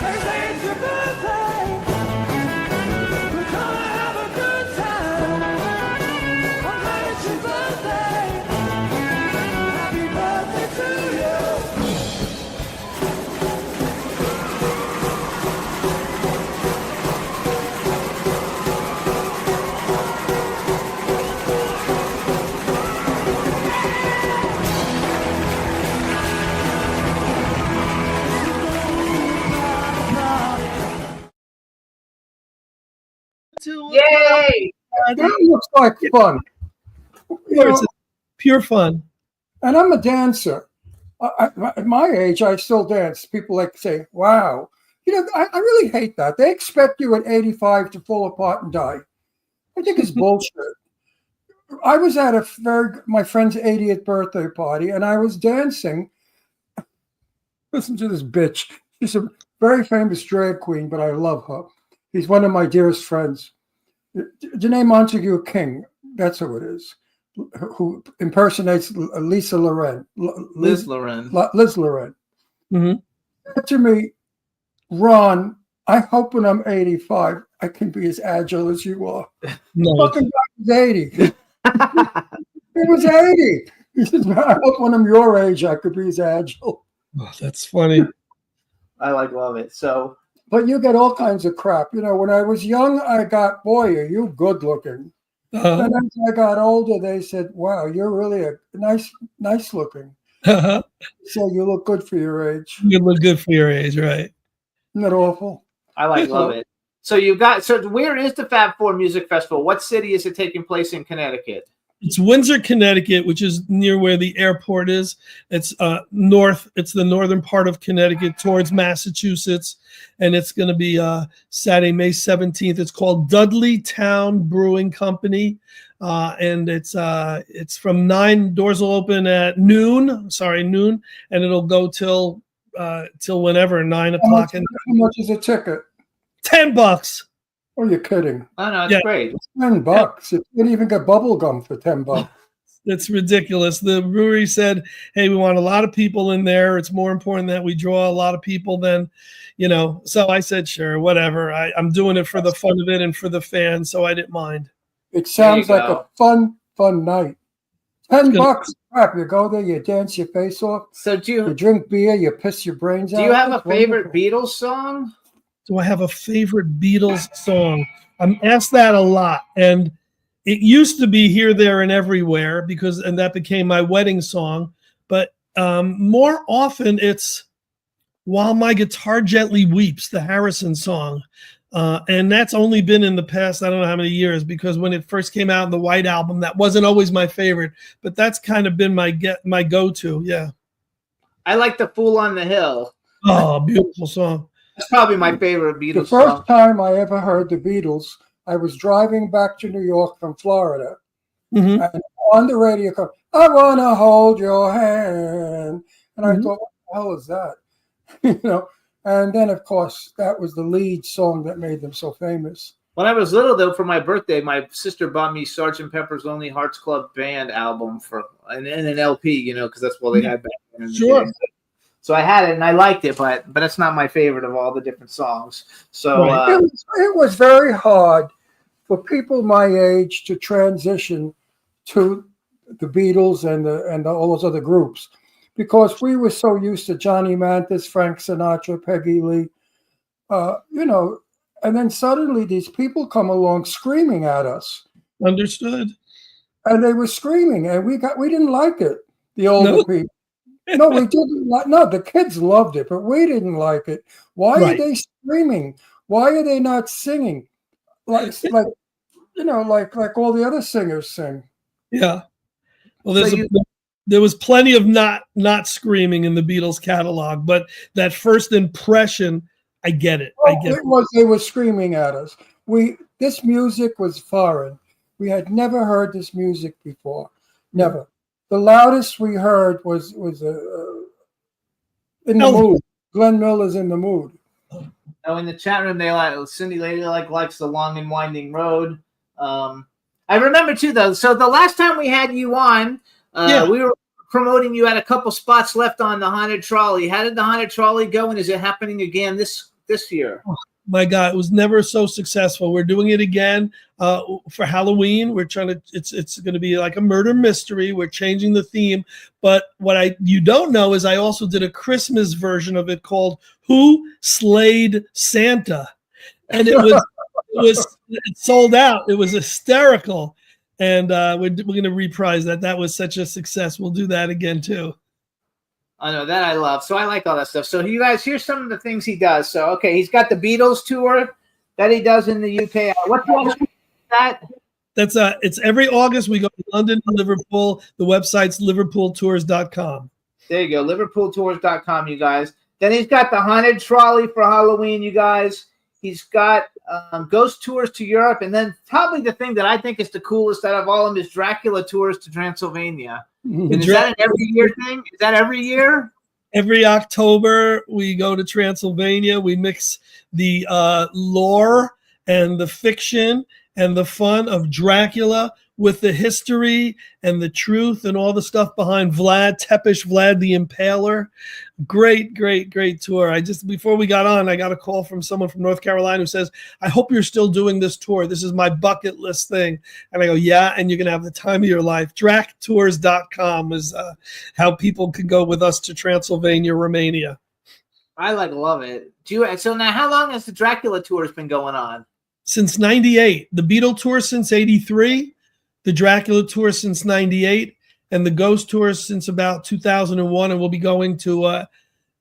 S8: They say it's your birthday. We're gonna have a good time. I'm glad it's your birthday. Happy birthday to you.
S4: Yay!
S5: That looks like fun. You
S7: It's
S5: know,
S7: pure fun.
S5: and I'm a dancer. At my age, I still dance. People like to say, wow. You know, I really hate that. They expect you at 85 to fall apart and die. I think it's bullshit. I was at my friend's 80th birthday party, and I was dancing. Listen to this bitch. She's a very famous drag queen, but I love her. He's one of my dearest friends. Janae Montague King, that's who it is, who impersonates Lisa Loren.
S4: Liz Loren.
S5: Liz Loren.
S7: Mhm.
S5: Said to me, Ron, I hope when I'm 85, I can be as agile as you are.
S7: No,
S5: Fucking guy was 80. He was 80. He says, I hope when I'm your age, I could be as agile.
S7: that's funny.
S4: I love it. So
S5: But you get all kinds of crap. You know, when I was young, I got, boy, are you good looking. And as I got older, they said, wow, you're really a nice looking. So you look good for your age.
S7: You look good for your age, right?
S5: Isn't that awful?
S4: I love it. So where is the Fab Four Music Festival? What city is it taking place in Connecticut?
S7: It's Windsor, Connecticut, which is near where the airport is. It's north. It's the northern part of Connecticut towards Massachusetts, and it's going to be Saturday, May 17th. It's called Dudley Town Brewing Company, and it's from 9. Doors will open at noon, and it'll go till whenever 9 o'clock. And
S5: How much is a ticket?
S7: $10.
S5: Oh, you're kidding.
S4: Oh no, it's
S7: Yeah.
S4: great.
S5: $10. You can't even get bubble gum for $10.
S7: That's ridiculous. The brewery said, hey, we want a lot of people in there. It's more important that we draw a lot of people than, So I said, sure, whatever. I'm doing it for the fun of it and for the fans, so I didn't mind.
S5: It sounds
S4: There you
S5: like a fun night. $10,
S7: gonna-
S5: crap. You go there, you dance your face off,
S4: So do
S5: you
S4: you
S5: drink beer, you piss your brains out.
S4: do you have a
S5: That's
S4: favorite
S5: wonderful.
S4: Beatles song?
S7: Do I have a favorite Beatles song? I'm asked that a lot. And it used to be Here, There, and Everywhere and that became my wedding song. But more often it's While My Guitar Gently Weeps, the Harrison song. And that's only been in the past, I don't know how many years, because when it first came out in the White Album, that wasn't always my favorite. But that's kind of been my go-to, yeah.
S4: I like The Fool on the Hill.
S7: Oh, beautiful song.
S4: That's probably my favorite
S5: The
S4: Beatles
S5: first
S4: song.
S5: time I ever heard the Beatles, I was driving back to New York from Florida.
S7: Mhm.
S5: And on the radio, I want to hold your hand. And I
S7: Mhm.
S5: thought, what the hell is that? And then, of course, that was the lead song that made them so famous.
S4: When I was little, though, for my birthday, my sister bought me Sgt. Pepper's Lonely Hearts Club Band album and an LP, because that's what they had back then.
S7: Sure.
S4: So I had it and I liked it, but it's not my favorite of all the different songs. So
S7: Right.
S5: It was very hard for people my age to transition to the Beatles and all those other groups, because we were so used to Johnny Mathis, Frank Sinatra, Peggy Lee, and then suddenly these people come along screaming at us,
S7: Understood.
S5: and they were screaming, and we didn't like it. The older
S7: No.
S5: people. No, we didn't like. No, the kids loved it, but we didn't like it. Why
S7: Right.
S5: are they screaming? Why are they not singing? Like all the other singers sing.
S7: Yeah. Well,
S4: So
S7: there was plenty of not screaming in the Beatles catalog, but that first impression, I get it. I get it.
S5: They were screaming at us. This music was foreign. We had never heard this music before. Never. The loudest we heard was In the
S7: Elvis.
S5: Mood. Glenn Miller's In the Mood.
S4: Oh, in the chat room, they Cindy Ladylike likes The Long and Winding Road. I remember too, though. So the last time we had you on, we were promoting you at a couple spots left on the Haunted Trolley. How did the Haunted Trolley go, and is it happening again this year?
S7: My God, it was never so successful. We're doing it again for Halloween. We're trying to. It's going to be like a murder mystery. We're changing the theme. But what you don't know is I also did a Christmas version of it called "Who Slayed Santa," and it sold out. It was hysterical, and we're going to reprise that. That was such a success. We'll do that again too.
S4: I know that I love. So I like all that stuff. So you guys, here's some of the things he does. So okay, he's got the Beatles tour that he does in the UK. What's that?
S7: That's it's every August we go to London and Liverpool. The website's liverpooltours.com.
S4: There you go, liverpooltours.com, you guys. Then he's got the Haunted Trolley for Halloween, you guys. He's got ghost tours to Europe, and then probably the thing that I think is the coolest out of all of them is Dracula tours to Transylvania. And is that an every year thing? Is that every year?
S7: Every October we go to Transylvania. We mix the lore and the fiction and the fun of Dracula with the history and the truth and all the stuff behind Vlad the Impaler. Great tour. Before we got on, I got a call from someone from North Carolina who says, I hope you're still doing this tour. This is my bucket list thing. And I go, yeah, and you're going to have the time of your life. DracTours.com is how people can go with us to Transylvania, Romania.
S4: I love it. So now how long has the Dracula tours been going on?
S7: Since 98. The Beatle tour since 83. The Dracula tour since 98. And the Ghost tour since about 2001, and we'll be going to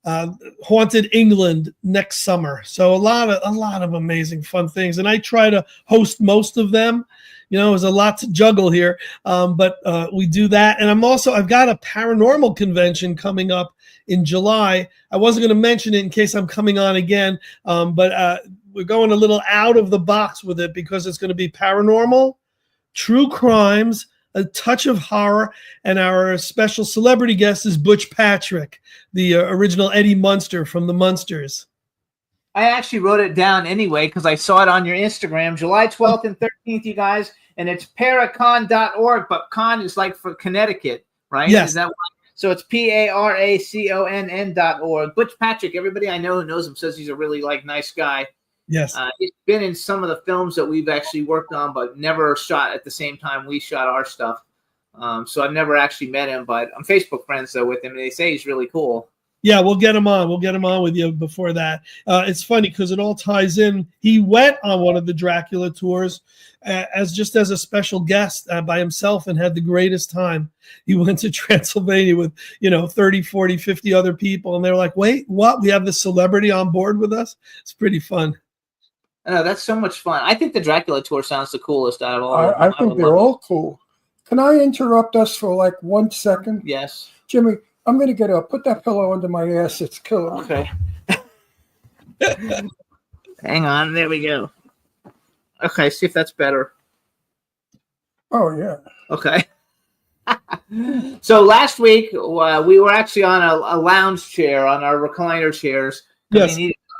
S7: Haunted England next summer. So a lot of amazing fun things, and I try to host most of them. There's a lot to juggle here, but we do that. And I've got a paranormal convention coming up in July. I wasn't going to mention it in case I'm coming on again, but we're going a little out of the box with it because it's going to be paranormal, true crimes, a touch of horror, and our special celebrity guest is Butch Patrick, the original Eddie Munster from the Munsters.
S4: I actually wrote it down anyway because I saw it on your Instagram, July 12th and 13th, you guys. and it's paracon.org, but con is like for Connecticut, right?
S7: Yes.
S4: Is that why? So it's PARACONN.org. Butch Patrick, everybody I know who knows him says he's a really nice guy.
S7: Yes.
S4: He's been in some of the films that we've actually worked on, but never shot at the same time we shot our stuff. So I've never actually met him, but I'm Facebook friends though with him, and they say he's really cool.
S7: Yeah, we'll get him on. We'll get him on with you before that. It's funny because it all ties in. He went on one of the Dracula tours as a special guest by himself and had the greatest time. He went to Transylvania with, 30, 40, 50 other people. And they're like, wait, what? We have this celebrity on board with us? It's pretty fun.
S4: Oh, that's so much fun. I think the Dracula tour sounds the coolest out of all of them.
S5: I think they're all cool. Can I interrupt us for 1 second?
S4: Yes.
S5: Jimmy, I'm going to get up. Put that pillow under my ass. It's killing me.
S4: Okay. Hang on. There we go. Okay, see if that's better.
S5: Oh, yeah.
S4: Okay. So last week, we were actually on a lounge chair, on our recliner chairs.
S7: Yes.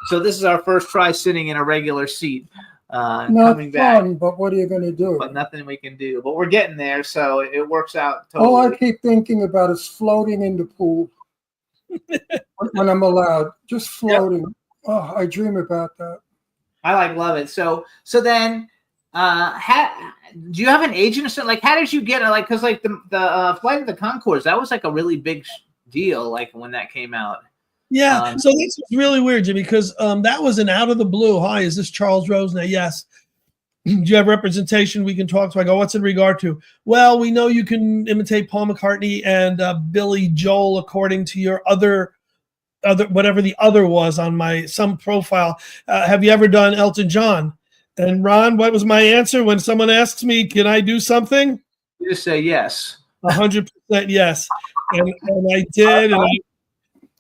S4: So this is our first try sitting in a regular seat.
S5: Not
S4: Coming
S5: fun,
S4: back,
S5: but what are you going to do?
S4: but nothing we can do. But we're getting there, so it works out
S5: All I
S4: totally.
S5: keep thinking about is floating in the pool when I'm allowed. Just floating. Oh, I dream about that.
S4: I love it. So then, do you have an agent or something? How did you get it? Because the Flight of the Conchords, that was a really big deal. When that came out.
S7: Yeah, so this was really weird, Jimmy, because that was an out of the blue. Hi, is this Charles Rosner? Yes. Do you have representation we can talk to? I go, what's in regard to? Well, we know you can imitate Paul McCartney and Billy Joel according to your other whatever the other was on some profile. Have you ever done Elton John? And Ron, what was my answer when someone asks me, can I do something?
S4: You just say yes.
S7: 100% yes. And I did, and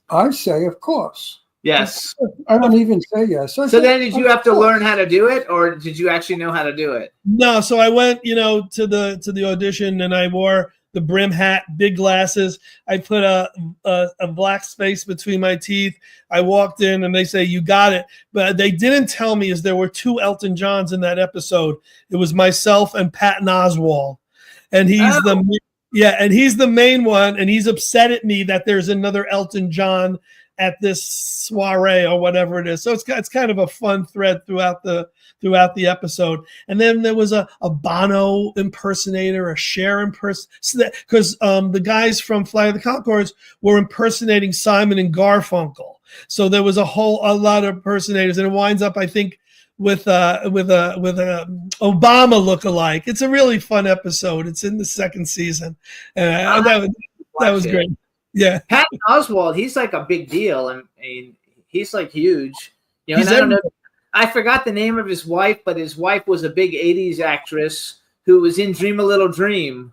S5: I say, of course.
S4: Yes.
S5: I don't even say yes.
S4: So then did you have to learn how to do it, or did you actually know how to do it?
S7: No, so I went, to the audition, and I wore the brim hat, big glasses. I put a black space between my teeth. I walked in, and they say, you got it. But they didn't tell me is there were 2 Elton Johns in that episode. It was myself and Patton Oswalt. And he's he's the main one, and he's upset at me that there's another Elton John at this soiree or whatever it is. So it's kind of a fun thread throughout the episode. And then there was a Bono impersonator, a Cher impersonator, because the guys from Flight of the Conchords were impersonating Simon and Garfunkel. So there was a lot of impersonators, and it winds up, I think, with a Obama lookalike. It's a really fun episode. It's in the 2nd season. That was great. Yeah.
S4: Patton Oswalt, he's a big deal. I mean, he's huge. And I don't know. I forgot the name of his wife, but his wife was a big 80s actress who was in Dream a Little Dream.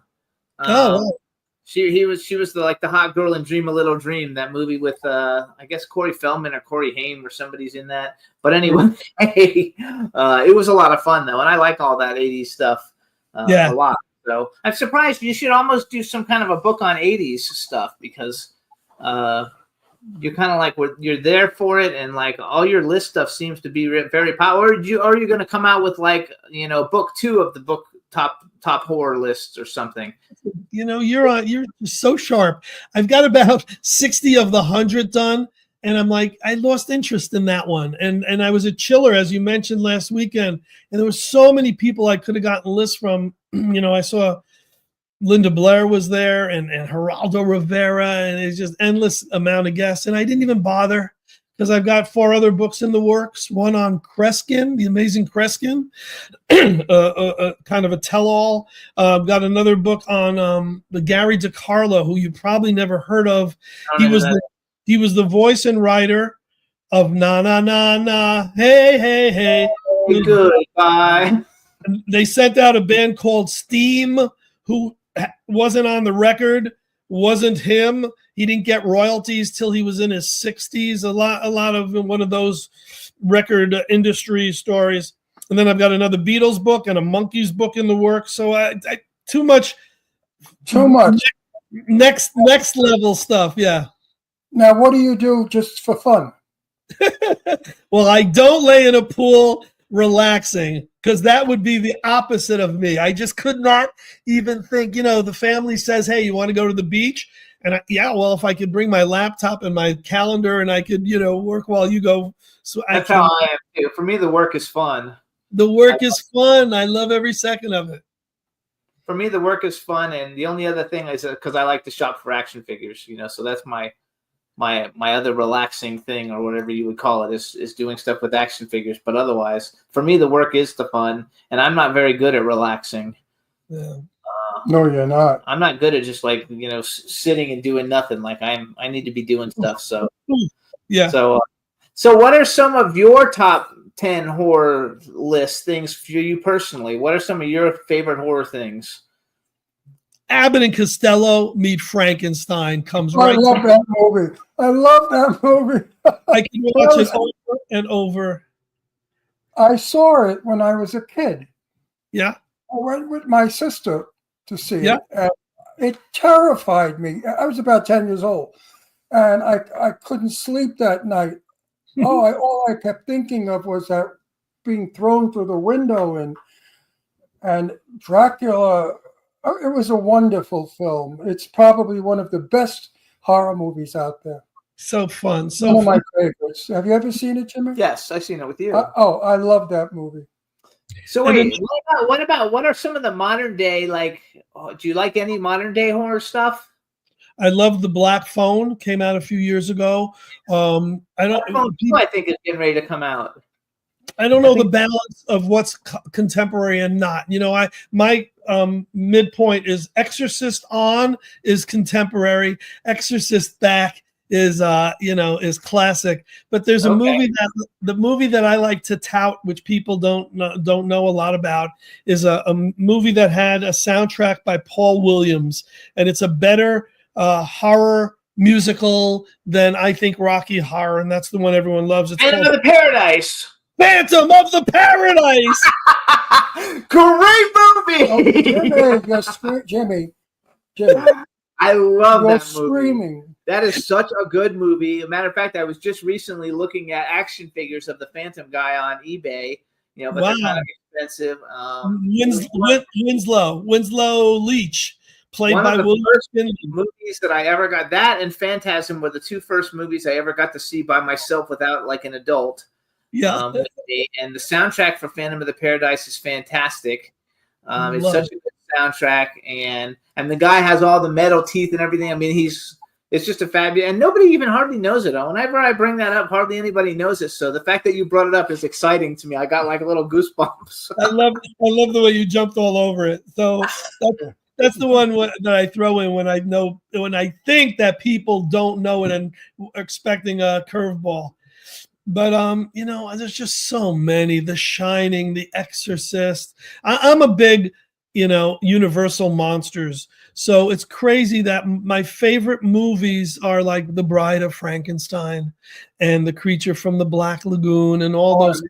S4: She was the hot girl in Dream a Little Dream, that movie with I guess Corey Feldman or Corey Haim or somebody's in that. But anyway, it was a lot of fun though, and I like all that 80s stuff a lot. So I'm surprised. You should almost do some kind of a book on 80s stuff, because you're kind of you're there for it, and all your list stuff seems to be very popular. Or are you going to come out with book 2 of the book top horror lists or something?
S7: You're so sharp. I've got about 60 of the 100 done, and I'm I lost interest in that one. And I was at Chiller, as you mentioned, last weekend, and there were so many people I could have gotten lists from. I saw Linda Blair was there, and Geraldo Rivera, and it's just endless amount of guests. And I didn't even bother, because I've got 4 other books in the works. One on Kreskin, the amazing Kreskin, kind of a tell-all. I've got another book on the Gary DiCarlo, who you probably never heard of. He was the voice and writer of Na Na Na Na, Hey Hey Hey.
S4: Goodbye.
S7: They sent out a band called Steam, who wasn't on the record, wasn't him. He didn't get royalties till he was in his 60s. A lot of one of those record industry stories. And then I've got another Beatles book and a Monkees book in the works. So I too much. Next level stuff. Yeah.
S5: Now, what do you do just for fun?
S7: Well, I don't lay in a pool relaxing, because that would be the opposite of me. I just could not even think, the family says, hey, you want to go to the beach? And well, if I could bring my laptop and my calendar and I could, work while you go. So
S4: That's how I am too. For me, the work is fun.
S7: The work is fun. I love every second of it.
S4: For me, the work is fun, and the only other thing is because I like to shop for action figures, so that's my other relaxing thing, or whatever you would call it, is doing stuff with action figures. But otherwise, for me, the work is the fun, and I'm not very good at relaxing.
S7: Yeah.
S5: No, you're not.
S4: I'm not good at just sitting and doing nothing. Like I need to be doing stuff. So
S7: Yeah.
S4: So what are some of your top 10 horror list things for you personally? What are some of your favorite horror things?
S7: Abbott and Costello meet Frankenstein comes
S5: I
S7: right.
S5: love that movie. I love that movie.
S7: I can watch it over and over.
S5: I saw it when I was a kid.
S7: Yeah.
S5: I went with my sister to see
S7: Yeah.
S5: it. And it terrified me. I was about 10 years old, and I couldn't sleep that night. All I kept thinking of was that being thrown through the window and Dracula. It was a wonderful film. It's probably one of the best horror movies out there.
S7: So fun.
S5: One of my favorites. Have you ever seen it, Jimmy?
S4: Yes, I've seen it with you.
S5: I love that movie.
S4: So wait, what are some of the modern day, do you like any modern day horror stuff?
S7: I love The Black Phone. Came out a few years ago.
S4: I think is getting ready to come out.
S7: I don't know the balance of what's contemporary and not. My midpoint is Exorcist On is contemporary. Exorcist Back is classic. But there's a movie the movie that I like to tout, which people don't know a lot about, is a movie that had a soundtrack by Paul Williams, and it's a better horror musical than I think Rocky Horror, and that's the one everyone loves. It's
S4: Phantom
S7: called
S4: of the Paradise.
S7: Phantom of the Paradise.
S4: Great movie.
S5: Jimmy,
S4: I love
S5: you're
S4: that movie.
S5: screaming.
S4: That is such a good movie. As a matter of fact, I was just recently looking at action figures of the Phantom guy on eBay. But they're kind of expensive.
S7: Winslow Leach, played
S4: One
S7: by
S4: of the
S7: William
S4: first
S7: Finley.
S4: movies that I ever got, that and Phantasm were the two first movies I ever got to see by myself without an adult.
S7: Yeah.
S4: And the soundtrack for Phantom of the Paradise is fantastic. It's such a good soundtrack, and the guy has all the metal teeth and everything. I mean, it's just a fabulous, and nobody even hardly knows it. Whenever I bring that up, hardly anybody knows it. So the fact that you brought it up is exciting to me. I got a little goosebumps.
S7: I love the way you jumped all over it. So that's the one that I throw in when I think that people don't know it and are expecting a curveball. But there's just so many. The Shining, The Exorcist. I'm a big, Universal monsters. So it's crazy that my favorite movies are like The Bride of Frankenstein and The Creature from the Black Lagoon and all those.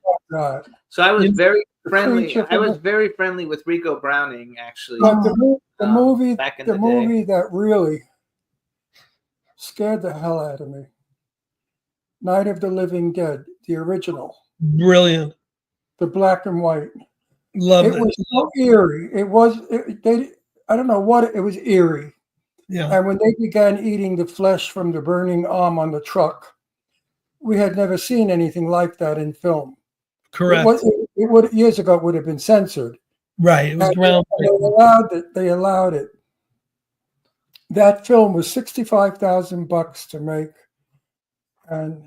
S4: So I was very friendly. I was very friendly with Rico Browning, actually.
S5: But the movie
S4: back in the
S5: movie
S4: day.
S5: that really scared the hell out of me. Night of the Living Dead, the original,
S7: Brilliant.
S5: the black and white.
S7: Love
S5: It
S7: it.
S5: was so eerie. I don't know what it was eerie.
S7: Yeah.
S5: And when they began eating the flesh from the burning arm on the truck, we had never seen anything like that in film.
S7: Correct.
S5: It would years ago it would have been censored.
S7: Right. It was
S5: And
S7: groundbreaking.
S5: they allowed it. That film was $65,000 to make, and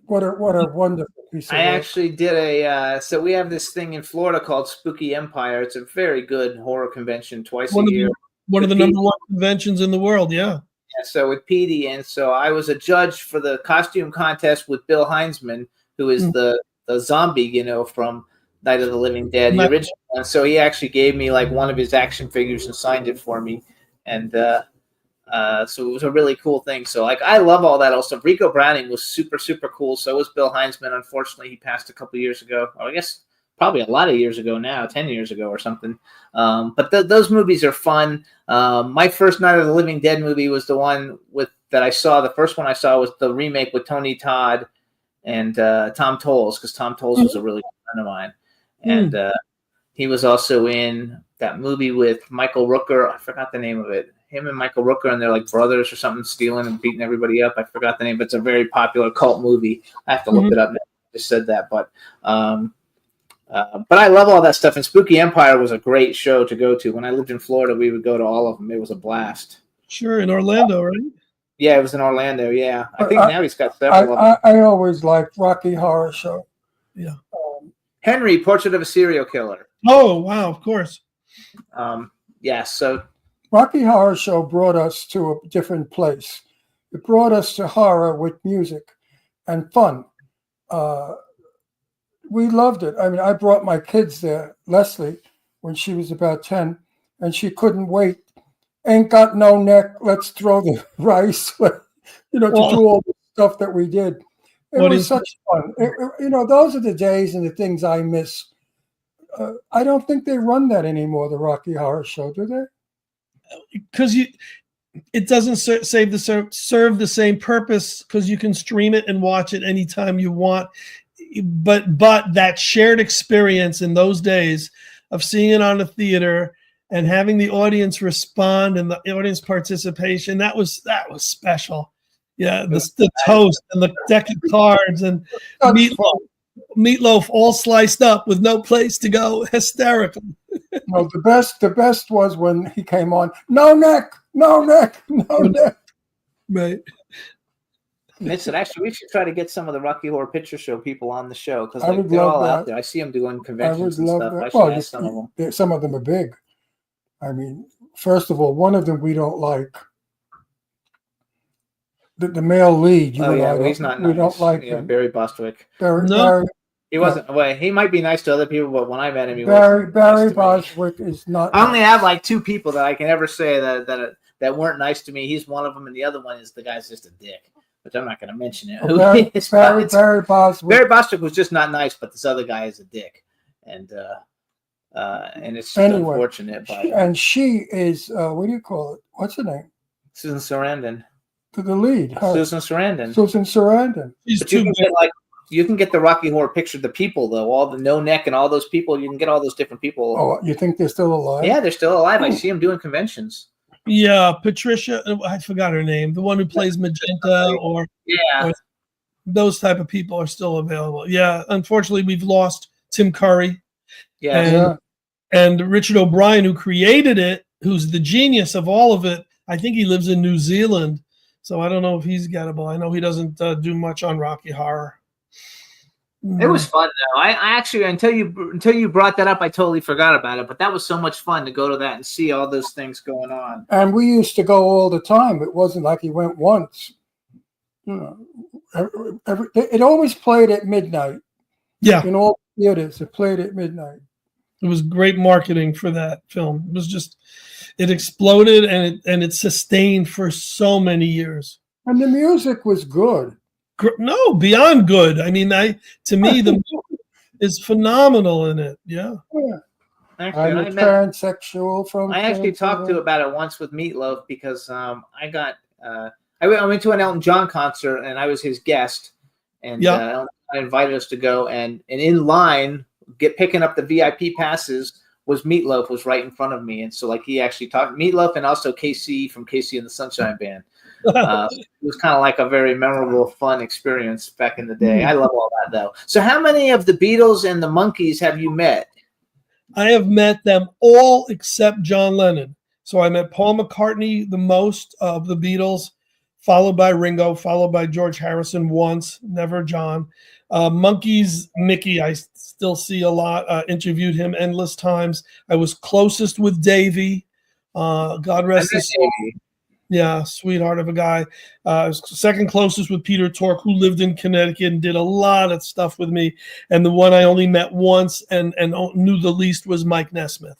S5: what a wonderful piece of
S4: I
S5: work.
S4: actually did so we have this thing in Florida called Spooky Empire. It's a very good horror convention twice a year.
S7: One of the number one conventions in the world. Yeah.
S4: Yeah, so with Petey, and so I was a judge for the costume contest with Bill Heinzman, who is the zombie, from Night of the Living Dead, the original. And so he actually gave me one of his action figures and signed it for me. And so it was a really cool thing. So I love all that also. Rico Browning was super, super cool. So was Bill Heinzman. Unfortunately, he passed a couple years ago. Or I guess probably a lot of years ago now, 10 years ago or something. But those movies are fun. My first Night of the Living Dead movie was the one that I saw. The first one I saw was the remake with Tony Todd and Tom Tolles, because Tom Tolles was a really good friend of mine, and he was also in that movie with Michael Rooker. I forgot the name of it. Him and Michael Rooker, and they're like brothers or something, stealing and beating everybody up. I forgot the name, but it's a very popular cult movie. I have to look it up now. I just said that, but I love all that stuff. And Spooky Empire was a great show to go to. When I lived in Florida, we would go to all of them. It was a blast.
S7: Sure, in Orlando, right?
S4: Yeah, it was in Orlando. Yeah, I think now he's got several of them.
S5: I always liked Rocky Horror Show.
S7: Yeah.
S4: Henry, Portrait of a Serial Killer.
S7: Oh, wow, of course.
S4: Yeah, so
S5: Rocky Horror Show brought us to a different place. It brought us to horror with music and fun. We loved it. I mean, I brought my kids there, Leslie, when she was about 10, and she couldn't wait. Ain't got no neck. Let's throw the rice, to do all the stuff that we did. It was such fun. Those are the days and the things I miss. I don't think they run that anymore, the Rocky Horror Show, do they?
S7: Because it doesn't serve the same purpose, because you can stream it and watch it anytime you want. But that shared experience in those days of seeing it on a theater and having the audience respond and the audience participation, that was special. Yeah, the toast and the deck of cards and meatloaf all sliced up with no place to go. Hysterical.
S5: No, the best was when he came on. No neck.
S7: Right.
S4: Listen, actually, we should try to get some of the Rocky Horror Picture Show people on the show, because
S5: I would
S4: they're
S5: love
S4: all out
S5: that.
S4: there. I see them doing
S5: I would
S4: conventions and
S5: love
S4: stuff. I
S5: that.
S4: should ask some of them.
S5: Some of them are big. I mean, first of all, one of them we don't like. The male lead.
S4: Oh yeah, well, he's not nice.
S5: We don't like him.
S4: Barry Bostwick.
S5: Barry
S4: He wasn't. Well, he might be nice to other people, but when I met him, he
S5: Barry
S4: wasn't. Nice to me.
S5: Bostwick is not.
S4: I only have like two people that I can ever say that weren't nice to me. He's one of them, and the other one is the guy's just a dick. Which I'm not going to mention it.
S5: Barry Bostwick.
S4: Barry Bostwick was just not nice, but this other guy is a dick, and it's just unfortunate. But
S5: and she is what do you call it? What's her name?
S4: Susan Sarandon.
S5: The lead.
S4: Susan Sarandon.
S5: Susan Sarandon.
S7: She's
S4: But you
S7: too
S4: can
S7: big.
S4: get you can get the Rocky Horror Picture, the people though, all the no neck and all those people. You can get all those different people.
S5: Oh, you think they're still alive?
S4: Yeah, they're still alive. I see them doing conventions.
S7: Yeah, Patricia, I forgot her name, the one who plays Magenta, or those type of people are still available. Yeah, unfortunately, we've lost Tim Curry.
S4: Yeah.
S7: And Richard O'Brien, who created it, who's the genius of all of it. I think he lives in New Zealand, so I don't know if he's gettable. I know he doesn't do much on Rocky Horror.
S4: It was fun though. I actually until you brought that up, I totally forgot about it. But that was so much fun to go to that and see all those things going on.
S5: And we used to go all the time. It wasn't like he went once. It always played at midnight.
S7: Yeah,
S5: In all theaters, it played at midnight.
S7: it was great marketing for that film. It was just, it exploded and it sustained for so many years.
S5: And the music was good.
S7: No, beyond good. I mean, to me, the music is phenomenal in it. Yeah.
S5: Yeah.
S4: Actually,
S5: I'm a transsexual from.
S4: I actually talked to about it once with Meatloaf because I went to an Elton John concert and I was his guest, and Elton invited us to go, and in line picking up the VIP passes was Meatloaf was right in front of me, and so like he actually talked Meatloaf and also KC from KC and the Sunshine Band. It was kind of like a very memorable, fun experience back in the day. I love all that though. So how many of the Beatles and the Monkees have you met?
S7: I have met them all except John Lennon. So I met Paul McCartney the most of the Beatles, followed by Ringo, followed by George Harrison once, never John. Monkees, Mickey, I still see a lot. Interviewed him endless times. I was closest with Davey. God rest his soul. Yeah, sweetheart of a guy. I was second closest with Peter Tork, who lived in Connecticut and did a lot of stuff with me. And the one I only met once and knew the least was Mike Nesmith.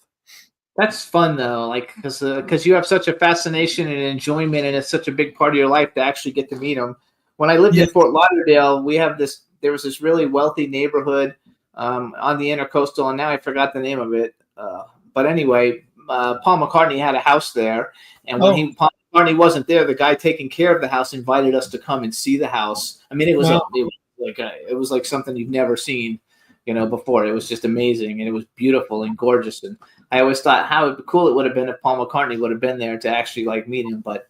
S4: That's fun though, like because you have such a fascination and enjoyment, and it's such a big part of your life to actually get to meet them. When I lived in Fort Lauderdale, there was this really wealthy neighborhood on the Intercoastal, and now I forgot the name of it. But anyway, Paul McCartney had a house there, and when Paul McCartney wasn't there, the guy taking care of the house invited us to come and see the house. I mean, it was like something you've never seen. before. It was just amazing, and it was beautiful and gorgeous. And I always thought how cool it would have been if Paul McCartney would have been there to actually like meet him. But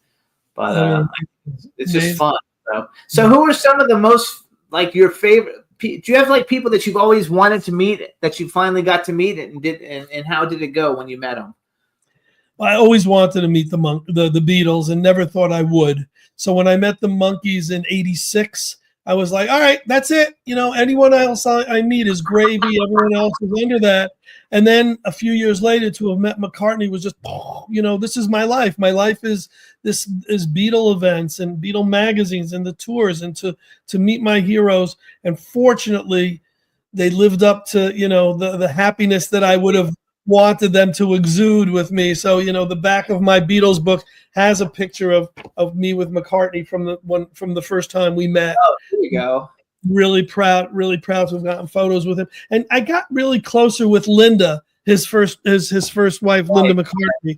S4: it's just fun. So who are some of the most like your favorite? Do you have like people that you've always wanted to meet that you finally got to meet, and how did it go when you met them?
S7: I always wanted to meet the Beatles and never thought I would. So when I met the Monkees in '86, I was like, all right, that's it. Anyone else I meet is gravy. Everyone else is under that. And then a few years later, to have met McCartney was just, this is my life. My life is this is Beatle events and Beatle magazines and the tours, and to meet my heroes. And fortunately, they lived up to the happiness that I would have wanted them to exude with me. So the back of my Beatles book has a picture of me with McCartney from the first time we met.
S4: Oh, there you go.
S7: Really proud to have gotten photos with him. And I got really closer with Linda, his first wife, Linda McCartney.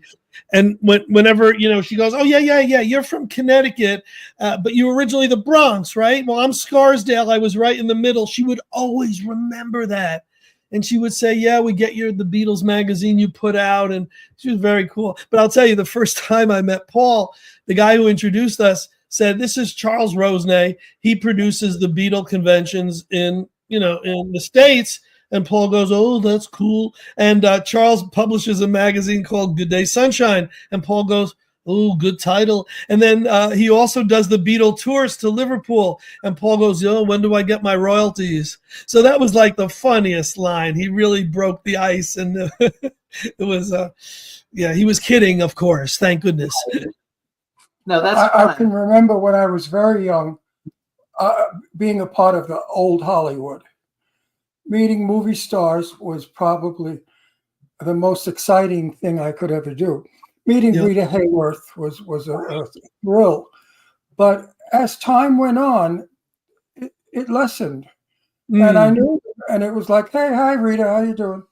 S7: And whenever she goes, oh yeah, you're from Connecticut, but you were originally the Bronx, right? Well, I'm Scarsdale. I was right in the middle. She would always remember that. And she would say, yeah, we get the Beatles magazine you put out. And she was very cool. But I'll tell you, the first time I met Paul, the guy who introduced us said, this is Charles Rosnay. He produces the Beatle conventions in the States. And Paul goes, oh, that's cool. And Charles publishes a magazine called Good Day Sunshine. And Paul goes, oh, good title. And then he also does the Beatle tours to Liverpool. And Paul goes, oh, when do I get my royalties? So that was like the funniest line. He really broke the ice. And it was, he was kidding, of course. Thank goodness.
S4: No, that's
S5: I can remember when I was very young, being a part of the old Hollywood. Meeting movie stars was probably the most exciting thing I could ever do. Meeting Rita Hayworth was a thrill. But as time went on, it lessened. And I knew, and it was like, hey, hi, Rita, how you doing?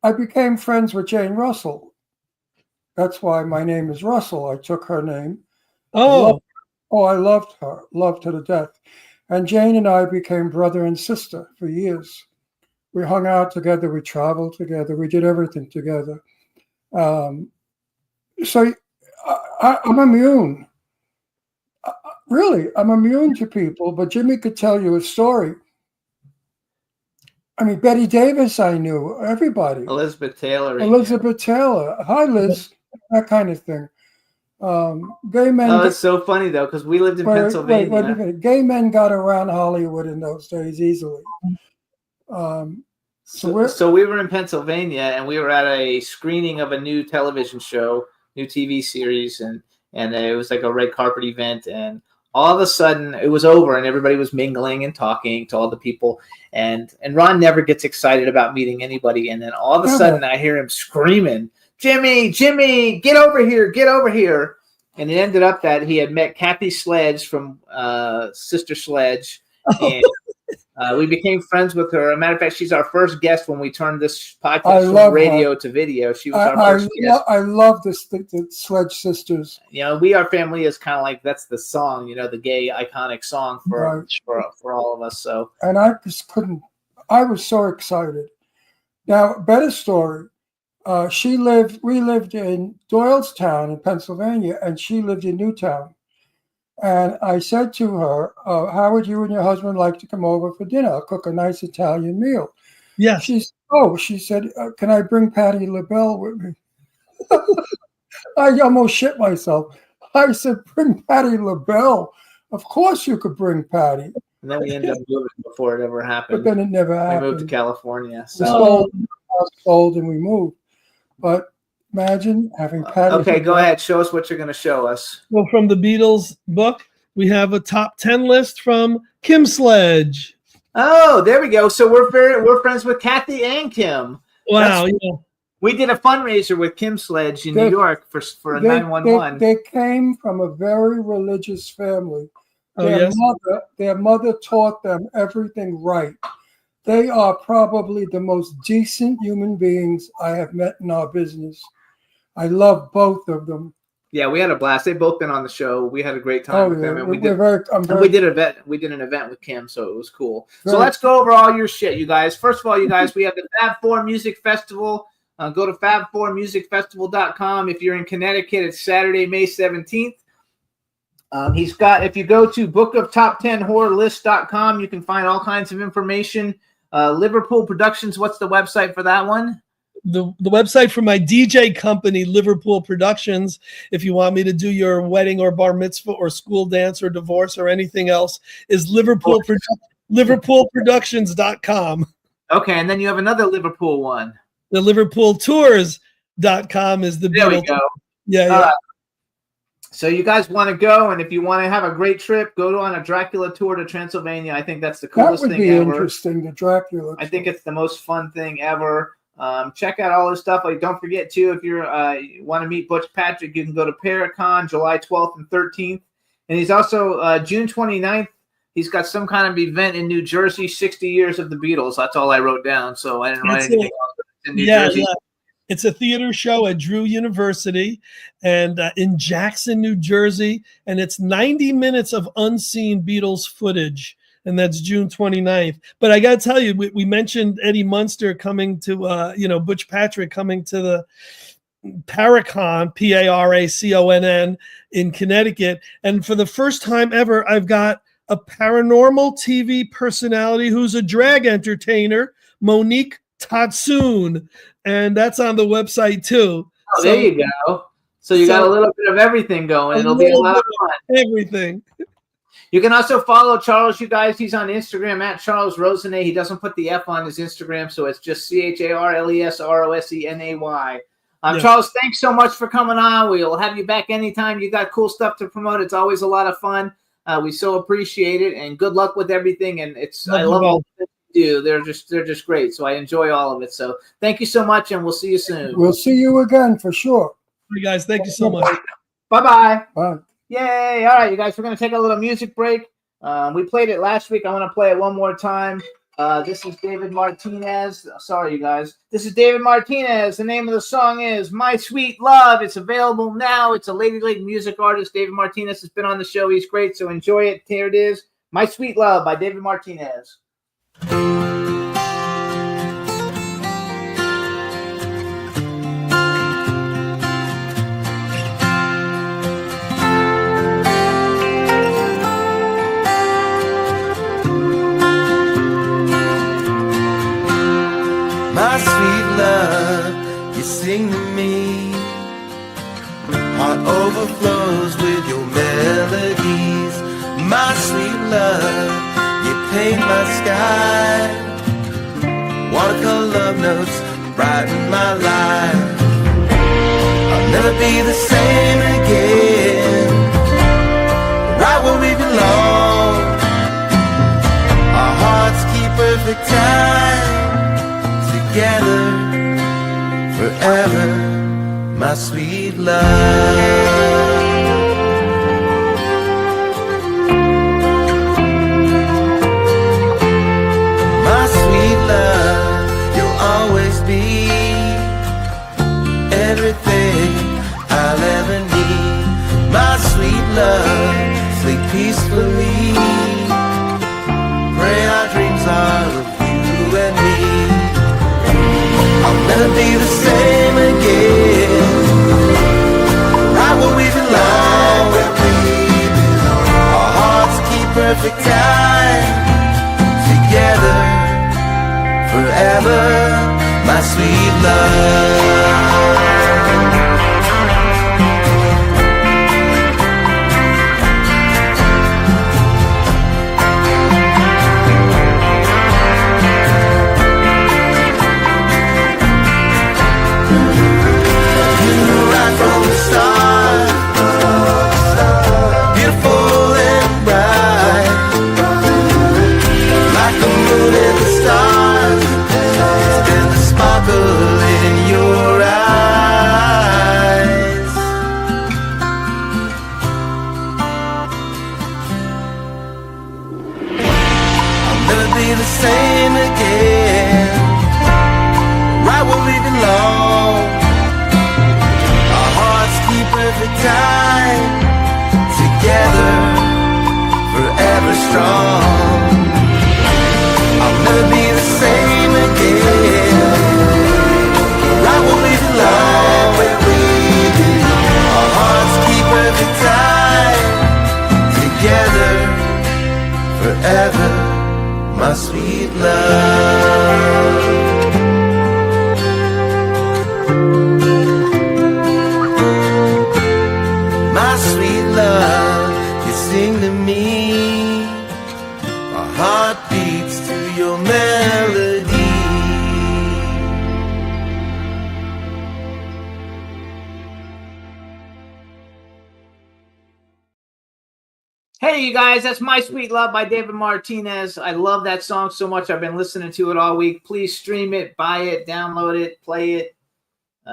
S5: I became friends with Jane Russell. That's why my name is Russell. I took her name.
S7: Oh.
S5: I loved her to death. And Jane and I became brother and sister for years. We hung out together. We traveled together. We did everything together. So I'm immune. Really, I'm immune to people. But Jimmy could tell you a story. I mean, Betty Davis, I knew. Everybody.
S4: Elizabeth Taylor.
S5: Hi, Liz. That kind of thing. Gay men.
S4: Oh, it's so funny though, because we lived in Pennsylvania.
S5: Wait a minute. Gay men got around Hollywood in those days easily.
S4: So we were in Pennsylvania, and we were at a screening of a new television show, new TV series, and it was like a red carpet event, and all of a sudden it was over, and everybody was mingling and talking to all the people, and Ron never gets excited about meeting anybody, and then all of a sudden I hear him screaming, Jimmy, get over here. And it ended up that he had met Kathy Sledge from Sister Sledge. And we became friends with her. As a matter of fact, she's our first guest when we turned this podcast from radio to video. She was our first guest.
S5: I love the Sledge sisters.
S4: Our family is kind of like, that's the song, the gay iconic song for all of us. So,
S5: and I just couldn't, I was so excited. Now, better story. We lived in Doylestown in Pennsylvania, and she lived in Newtown. And I said to her, how would you and your husband like to come over for dinner? I'll cook a nice Italian meal.
S7: Yeah.
S5: She said, can I bring Patti LaBelle with me? I almost shit myself. I said, bring Patti LaBelle. Of course you could bring Patti.
S4: And then we ended up moving before it ever happened.
S5: But then it never happened.
S4: We moved to California.
S5: So sold and we moved. But imagine having Patti.
S4: Okay, go ahead. Show us what you're going to show us.
S7: Well, from the Beatles book, we have a top 10 list from Kim Sledge.
S4: Oh, there we go. So we're friends with Kathy and Kim.
S7: Wow.
S4: We did a fundraiser with Kim Sledge in New York for a 911.
S5: They came from a very religious family.
S7: Oh,
S5: Their mother taught them everything right. They are probably the most decent human beings I have met in our business. I love both of them.
S4: Yeah, we had a blast. They've both been on the show. We had a great time
S5: Oh,
S4: with
S5: yeah.
S4: them, and we
S5: We're
S4: did.
S5: very, I'm
S4: And
S5: very,
S4: we did an event with Kim, so it was cool. So
S5: Right.
S4: let's go over all your shit, you guys. First of all, you guys, we have the Fab Four Music Festival. Go to fab4musicfestival.com. If you're in Connecticut, it's Saturday, May 17th. If you go to bookoftop10horrorlist.com, you can find all kinds of information. Liverpool Productions, what's the website for that one?
S7: The website for my DJ company, Liverpool Productions, if you want me to do your wedding or bar mitzvah or school dance or divorce or anything else, is liverpoolproductions.com.
S4: Okay, and then you have another Liverpool one.
S7: The liverpooltours.com is the
S4: There we
S7: Beatles.
S4: go.
S7: Yeah, yeah.
S4: All right. So you guys want to go, and if you want to have a great trip, go on a Dracula tour to Transylvania. I think that's the
S5: that
S4: coolest
S5: would
S4: thing
S5: be
S4: ever.
S5: interesting, the Dracula.
S4: I think it's the most fun thing ever. Check out all this stuff. Like, don't forget too, if you want to meet Butch Patrick, you can go to Paracon July 12th and 13th. And he's also June 29th. He's got some kind of event in New Jersey, 60 years of the Beatles. That's all I wrote down. So I didn't write
S7: That's
S4: anything
S7: it.
S4: else. In New
S7: Yeah,
S4: Jersey.
S7: yeah. It's a theater show at Drew University and in Jackson, New Jersey. And it's 90 minutes of unseen Beatles footage. And that's June 29th. But I got to tell you, we mentioned Eddie Munster coming to, Butch Patrick coming to the Paracon, Paraconn, in Connecticut. And for the first time ever, I've got a paranormal TV personality who's a drag entertainer, Monique Tatsoon. And that's on the website too.
S4: Oh, there you go. So you got a little bit of everything going. It'll be a lot of fun.
S7: Everything.
S4: You can also follow Charles, you guys. He's on Instagram at Charles Rosenay. He doesn't put the F on his Instagram, so it's just CharlesRosenay.
S7: Yeah.
S4: Charles, thanks so much for coming on. We'll have you back anytime. You got cool stuff to promote. It's always a lot of fun. We so appreciate it, and good luck with everything. And I love all that you do. They're just great. So I enjoy all of it. So thank you so much, and we'll see you soon.
S5: We'll see you again for sure.
S7: You guys, thank you so much.
S4: Bye-bye.
S5: Bye.
S4: Yay. All right, you guys, we're going to take a little music break. We played it last week. I want to play it one more time. This is David Martinez. Sorry, you guys. This is David Martinez. The name of the song is My Sweet Love. It's available now. It's a Lady Lake music artist. David Martinez has been on the show. He's great, so enjoy it. Here it is. My Sweet Love by David Martinez.
S9: My sweet love, you sing to me. Heart overflows with your melodies. My sweet love, you paint my sky. Watercolor love notes brighten my life. I'll never be the same again. Right where we belong. Our hearts keep perfect time. Together forever, my sweet love. My sweet love, you'll always be everything I'll ever need. My sweet love, sleep peacefully. Pray our dreams are of you and me. I'll never be the same again. Right where we belong. Our hearts keep perfect time. Together forever, my sweet love. Sparkle in your strong. I'll never be the same again. I will be alone where we belong. Our hearts keep every time together forever, my sweet love. My sweet love, you sing to me. My heart beats to your melody.
S4: Hey, you guys, that's My Sweet Love by David Martinez. I love that song so much. I've been listening to it all week. Please stream it, buy it, download it, play it.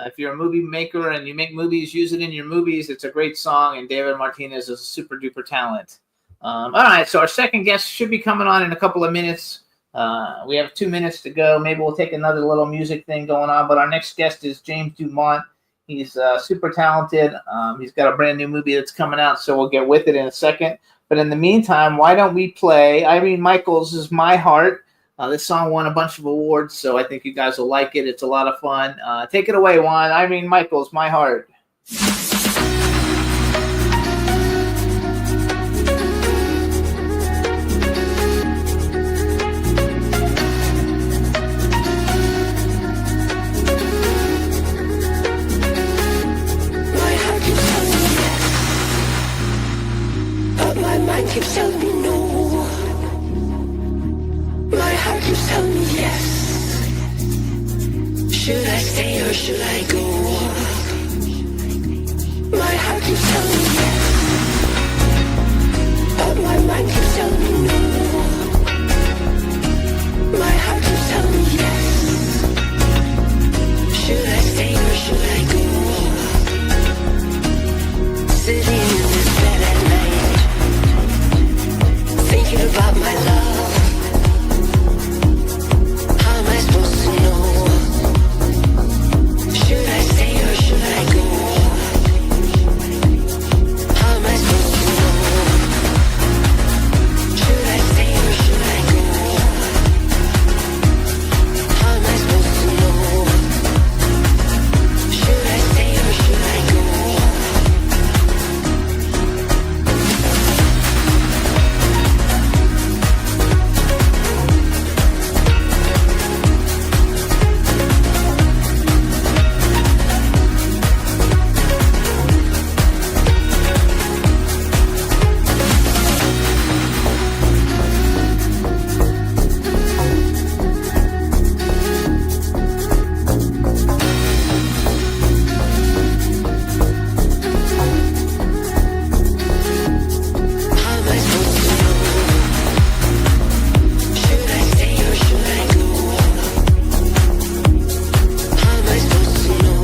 S4: If you're a movie maker and you make movies, use it in your movies. It's a great song, and David Martinez is a super duper talent. All right, so our second guest should be coming on in a couple of minutes. We have 2 minutes to go. Maybe we'll take another little music thing going on, but our next guest is James Dumont. He's super talented. He's got a brand new movie that's coming out, so we'll get with it in a second. But in the meantime, why don't we play Irene Michaels' My Heart? This song won a bunch of awards, so I think you guys will like it. It's a lot of fun. Take it away, Juan. Irene Michaels, My Heart.
S3: My heart keeps telling me yes, but my mind keeps telling me no. My heart keeps telling me yes. Should I stay or should I go? My heart keeps telling me yes, but my mind keeps telling me no. My heart keeps telling me yes. Should I stay or should I go? Sitting in this bed at night, thinking about my love. How am I supposed to know? Should I stay or should I go? How am I supposed to know? Should I stay or should I go? How am I supposed to know? Should I stay or should I go? How am I supposed to know? Should I stay or should I go? How am I supposed to know?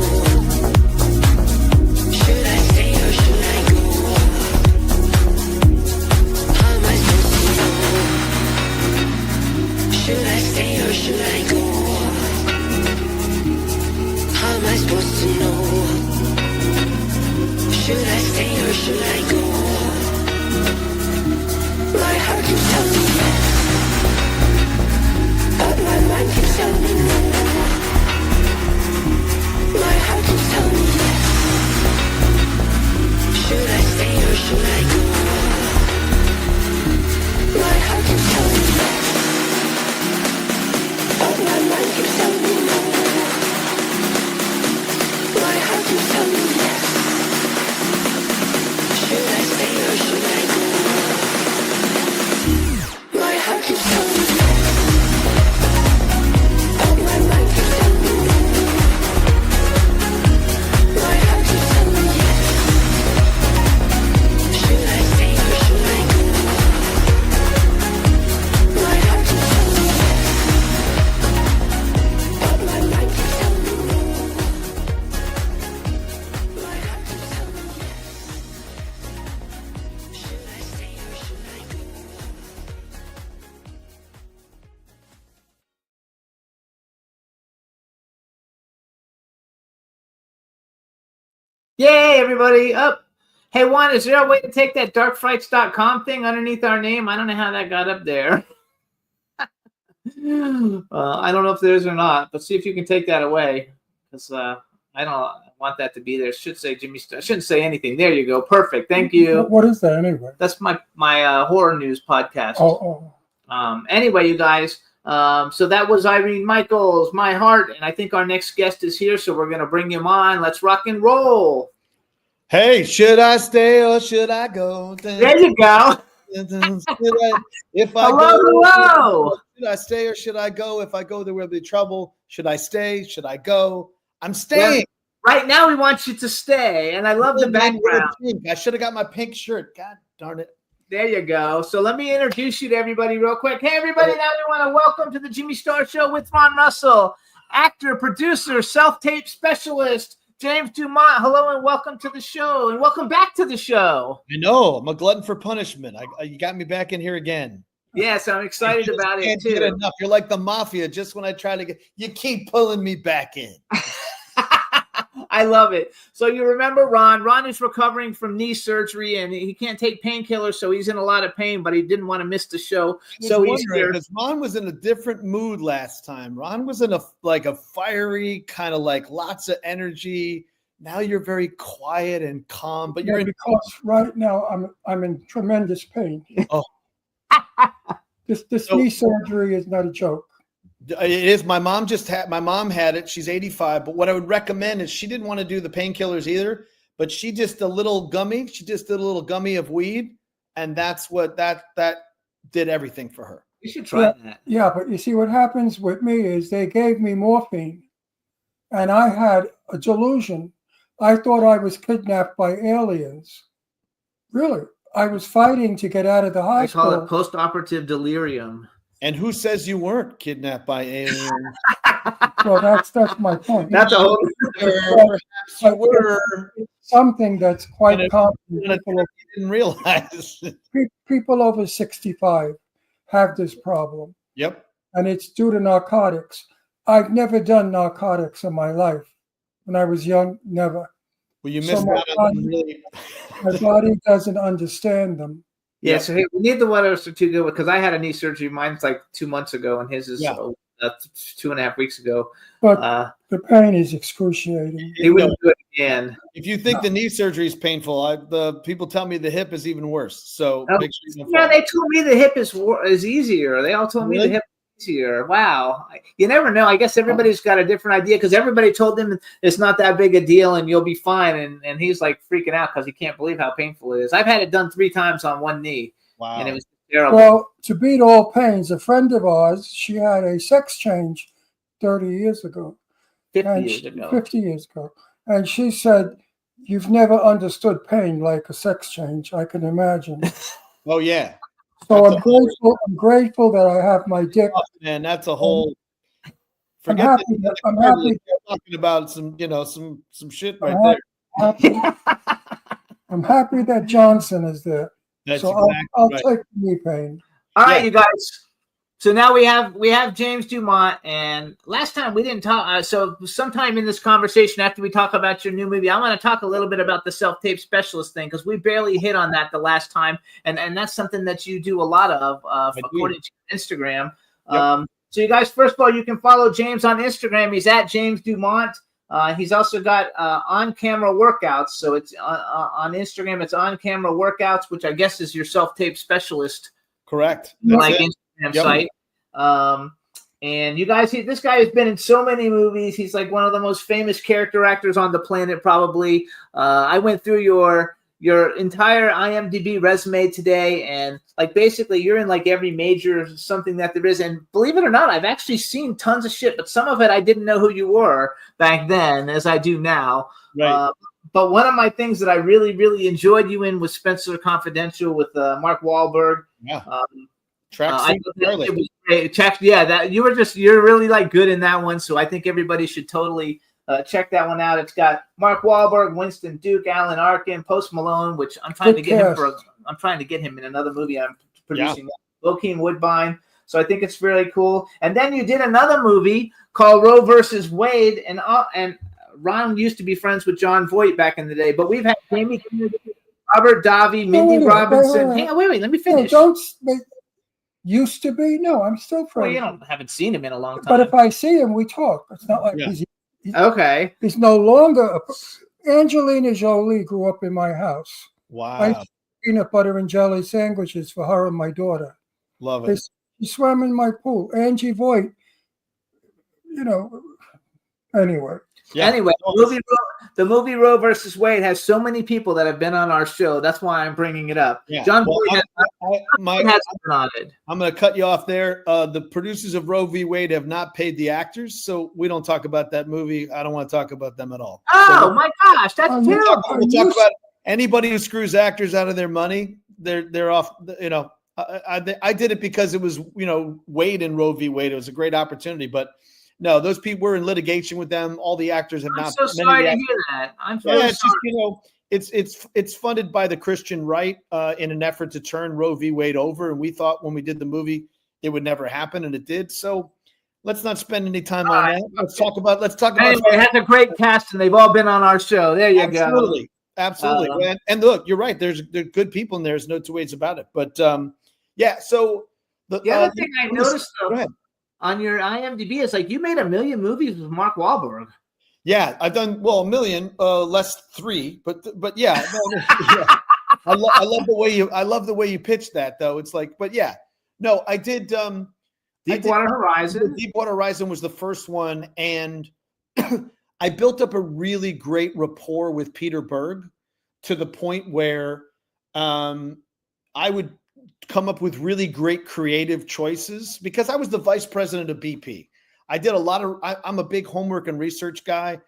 S3: Should I stay or should I go? How am I supposed to know? Should I stay or should I go? How am I supposed to know? Should I stay or should I go? My heart keeps telling me yes, but my mind keeps telling me no. My heart keeps telling me yes. Should I stay or should I go? My heart keeps telling me yes, but my mind keeps telling me no. My heart keeps telling me yes. Should I stay or should I go? My heart keeps telling me yes, but my mind keeps telling me no. My heart keeps telling me yes. Should I stay or should I go? My heart keeps telling me yes, but my mind keeps telling me no. My heart keeps telling me yes. Should I stay or should I go?
S4: Yay, everybody! Up. Hey, Juan, is there a way to take that darkfrights.com thing underneath our name? I don't know how that got up there. I don't know if there is or not, but see if you can take that away, because I don't want that to be there. It should say Jimmy Star. I shouldn't say anything. There you go. Perfect. Thank you.
S5: What is that anyway?
S4: That's my horror news podcast.
S5: Oh.
S4: Anyway, you guys, so that was Irene Michaels, My Heart, and I think our next guest is here, so we're going to bring him on. Let's rock and roll.
S10: Hey, should I stay or should I go?
S4: There you go.
S10: If I
S4: Hello.
S10: should I stay or should I go? If I go, there will be trouble. Should I stay? Should I go? I'm staying.
S4: Right now, we want you to stay, and I love the background.
S10: I should have got my pink shirt. God darn it.
S4: There you go. So let me introduce you to everybody real quick. Hey, everybody, now we want to welcome to the Jimmy Star Show with Ron Russell, actor, producer, self-tape specialist, James Dumont. Hello and welcome to the show, and welcome back to the show.
S10: I know. I'm a glutton for punishment. You got me back in here again.
S4: Yes, I'm excited about it,
S10: Can't
S4: too.
S10: get enough. You're like the mafia. Just when I try to get, you keep pulling me back in.
S4: I love it. So you remember Ron. Ron is recovering from knee surgery, and he can't take painkillers, so he's in a lot of pain, but he didn't want to miss the show. So he's here.
S10: Because Ron was in a different mood last time. Ron was in a fiery kind of like lots of energy. Now you're very quiet and calm, but you're
S5: because right now I'm in tremendous pain.
S10: Oh.
S5: This knee surgery is not a joke.
S10: It is. My mom had it. She's 85. But what I would recommend is she didn't want to do the painkillers either, but she just a little gummy. She just did a little gummy of weed, and that's what that did everything for her.
S4: You should try that.
S5: Yeah, but you see what happens with me is they gave me morphine, and I had a delusion. I thought I was kidnapped by aliens. Really, I was fighting to get out of the
S4: I
S5: hospital.
S4: call it post-operative delirium.
S10: And who says you weren't kidnapped by aliens?
S5: Well, that's my point.
S4: That's a whole.
S10: Perhaps you were.
S5: It's something that's quite common.
S10: You didn't realize.
S5: People over 65 have this problem.
S10: Yep.
S5: And it's due to narcotics. I've never done narcotics in my life. When I was young, never.
S10: Well, you
S5: So
S10: missed
S5: my
S10: out on them really.
S5: My body doesn't understand them.
S4: Yeah, so hey, we need the one to go because I had a knee surgery. Mine's like 2 months ago, and his is 2.5 weeks ago.
S5: But the pain is excruciating.
S4: He wouldn't do it again.
S10: If you think the knee surgery is painful, the people tell me the hip is even worse. So make sure you don't
S4: Yeah,
S10: fall.
S4: they told me the hip is easier. They all told me the hip is easier. Wow, you never know. I guess everybody's got a different idea because everybody told him it's not that big a deal and you'll be fine. And he's like freaking out because he can't believe how painful it is. I've had it done 3 times on one knee.
S10: Wow.
S4: And it was terrible.
S5: Well, to beat all pains, a friend of ours, she had a sex change 30 years ago.
S4: 50 years ago.
S5: 50 years ago. And she said, "You've never understood pain like a sex change, I can imagine."
S10: Oh yeah.
S5: So I'm grateful that I have my dick.
S10: Oh, man, that's a whole.
S5: I'm
S10: Forget
S5: happy
S10: that.
S5: that- I'm happy-
S10: You're talking about some shit right
S5: I'm
S10: there.
S5: I'm happy that Johnson is there.
S10: That's
S5: So
S10: exactly
S5: I'll
S10: right.
S5: take the knee pain.
S4: All right, you guys. So now we have James Dumont, and last time we didn't talk. So sometime in this conversation, after we talk about your new movie, I want to talk a little bit about the self-tape specialist thing because we barely hit on that the last time, and that's something that you do a lot of, according to Instagram.
S10: Yep.
S4: So you guys, first of all, you can follow James on Instagram. He's at James Dumont. He's also got on-camera workouts. So it's on Instagram. It's on-camera workouts, which I guess is your self-tape specialist.
S10: Correct.
S4: Like
S10: That's it.
S4: Instagram
S10: Yep.
S4: site. And you guys, this guy has been in so many movies. He's like one of the most famous character actors on the planet, probably. I went through your entire IMDb resume today, and like basically you're in like every major something that there is. And believe it or not, I've actually seen tons of shit, but some of it I didn't know who you were back then, as I do now.
S10: Right.
S4: But one of my things that I really, really enjoyed you in was Spencer Confidential with Mark Wahlberg.
S10: Yeah.
S4: I thought that it was great. You're really like good in that one. So I think everybody should totally check that one out. It's got Mark Wahlberg, Winston Duke, Alan Arkin, Post Malone, which I'm trying to get him in another movie I'm producing. Joaquin Woodbine. So I think it's really cool. And then you did another movie called Roe versus Wade, and Ron used to be friends with John Voight back in the day. But we've had Jamie. Robert Davi,
S5: No,
S4: Mindy
S5: wait,
S4: Robinson.
S5: wait.
S4: Hang on, wait. Let me
S5: No,
S4: finish.
S5: don't. Used to be. No, I'm still
S4: Well,
S5: friends.
S4: you haven't seen him in a long time.
S5: But if I see him, we talk. It's not like
S10: Yeah.
S4: Okay.
S5: he's no longer. Angelina Jolie grew up in my house. I
S10: Wow.
S5: peanut butter and jelly sandwiches for her and my daughter.
S10: Love
S5: They,
S10: it.
S5: she swam in my pool. Angie Voigt, anyway.
S10: Yeah.
S4: Anyway, the movie Roe versus Wade has so many people that have been on our show. That's why I'm bringing it up.
S10: Yeah.
S4: John
S10: Well,
S4: Boyd
S10: Mike,
S4: has been on it.
S10: I'm going to cut you off there. The producers of Roe v. Wade have not paid the actors, so we don't talk about that movie. I don't want to talk about them at all.
S4: Oh my gosh, that's
S5: Oh,
S4: terrible.
S10: We'll talk about anybody who screws actors out of their money. They're off. I did it because it was Wade and Roe v. Wade. It was a great opportunity, but no, those people were in litigation with them. All the actors have
S4: I'm
S10: not.
S4: so
S10: many
S4: sorry
S10: of
S4: to
S10: the
S4: hear that. I'm so
S10: Yeah,
S4: sorry.
S10: it's just it's funded by the Christian right in an effort to turn Roe v. Wade over, and we thought when we did the movie it would never happen, and it did. So let's not spend any time on that. Let's talk about.
S4: Anyway, it has a great cast, and they've all been on our show. There you
S10: absolutely,
S4: go.
S10: absolutely. And look, you're right. There's good people in there. There's no two ways about it. But yeah. So
S4: The other thing I noticed
S10: Go
S4: though,
S10: ahead.
S4: on your IMDb is like you made 1 million movies with Mark Wahlberg.
S10: Yeah, I've done 1 million, less 3, but yeah, yeah. I love the way you pitched that though. It's like, but yeah, no, I did.
S4: Deepwater Horizon.
S10: Deepwater Horizon was the first one, and I built up a really great rapport with Peter Berg to the point where I would come up with really great creative choices because I was the vice president of BP. I did a lot of, I'm a big homework and research guy.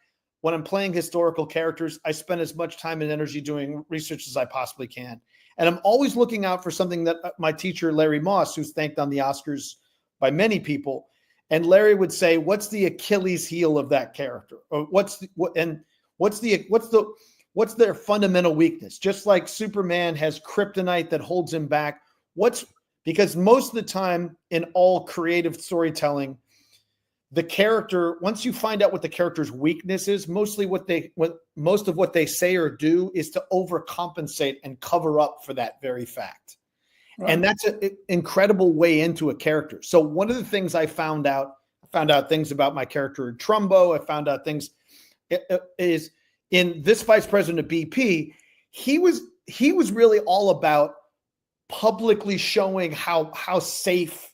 S10: When I'm playing historical characters, I spend as much time and energy doing research as I possibly can. And I'm always looking out for something that my teacher, Larry Moss, who's thanked on the Oscars by many people. And Larry would say, what's the Achilles heel of that character? Or what's their fundamental weakness? Just like Superman has kryptonite that holds him back. Because most of the time in all creative storytelling, the character, once you find out what the character's weakness is, most of what they say or do is to overcompensate and cover up for that very fact. Right. And that's an incredible way into a character. So one of the things I found out things about my character in Trumbo. I found out things is in this vice president of BP. He was really all about publicly showing how safe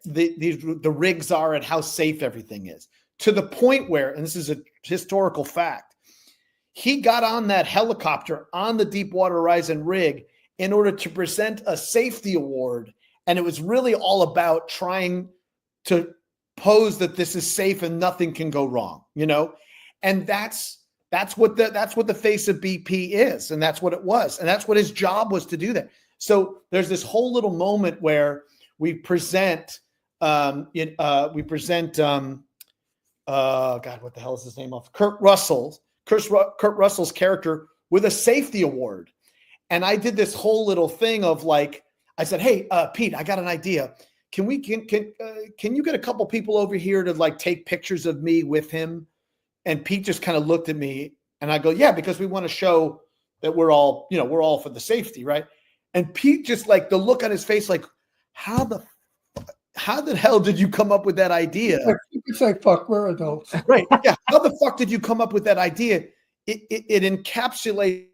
S10: the rigs are and how safe everything is, to the point where, and this is a historical fact, he got on that helicopter on the Deepwater Horizon rig in order to present a safety award. And it was really all about trying to pose that this is safe and nothing can go wrong, and that's what the face of BP is. And that's what it was. And that's what his job was, to do that. So there's this whole little moment where we present, God, what the hell is his name off? Kurt Russell's character with a safety award. And I did this whole little thing of like, I said, hey, Pete, I got an idea. Can you get a couple people over here to like take pictures of me with him? And Pete just kind of looked at me and I go, yeah, because we want to show that we're all for the safety, right? And Pete just like the look on his face, like, how the hell did you come up with that idea?
S5: It's like, fuck, we're adults.
S10: Right. Yeah. How the fuck did you come up with that idea? It encapsulates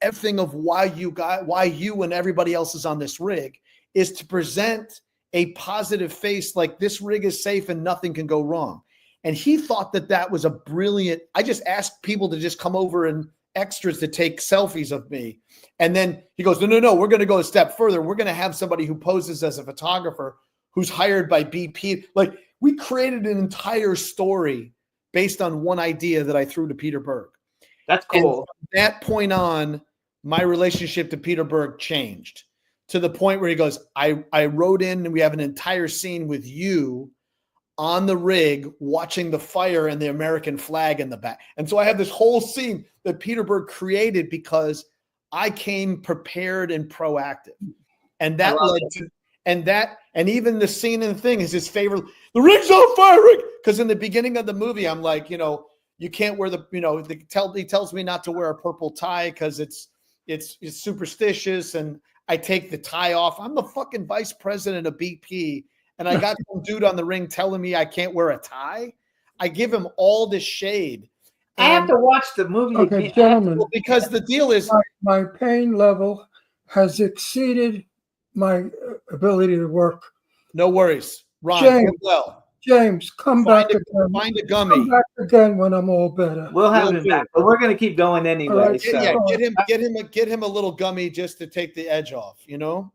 S10: everything of why you and everybody else is on this rig, is to present a positive face, like this rig is safe and nothing can go wrong. And he thought that was a brilliant, I just asked people to just come over and extras to take selfies of me. And then he goes, no, we're going to go a step further. We're going to have somebody who poses as a photographer who's hired by BP. Like, we created an entire story based on one idea that I threw to Peter Berg.
S4: That's cool.
S10: And from that point on, my relationship to Peter Berg changed to the point where he goes, I wrote in and we have an entire scene with you on the rig watching the fire and the American flag in the back. And so I have this whole scene that Peter Berg created because I came prepared and proactive. And that led to, and even the scene and the thing is his favorite. The rig's on fire, Rick. Because in the beginning of the movie, I'm like, you can't wear he tells me not to wear a purple tie because it's it's superstitious, and I take the tie off. I'm the fucking vice president of BP, and I got some dude on the ring telling me I can't wear a tie. I give him all this shade.
S4: I have to watch the movie
S5: Okay,
S4: again.
S5: gentlemen,
S10: Well, because the deal is,
S5: my pain level has exceeded my ability to work.
S10: no worries, Ron.
S5: James.
S10: get well.
S5: James, come
S10: Find
S5: back
S10: a,
S5: again.
S10: find a
S5: Come
S10: gummy.
S5: back again when I'm all better.
S4: We'll have
S10: Will
S4: him
S10: do.
S4: back, but we're gonna keep going anyway.
S5: All right,
S4: So
S10: Yeah, get him a little gummy just to take the edge off. You know.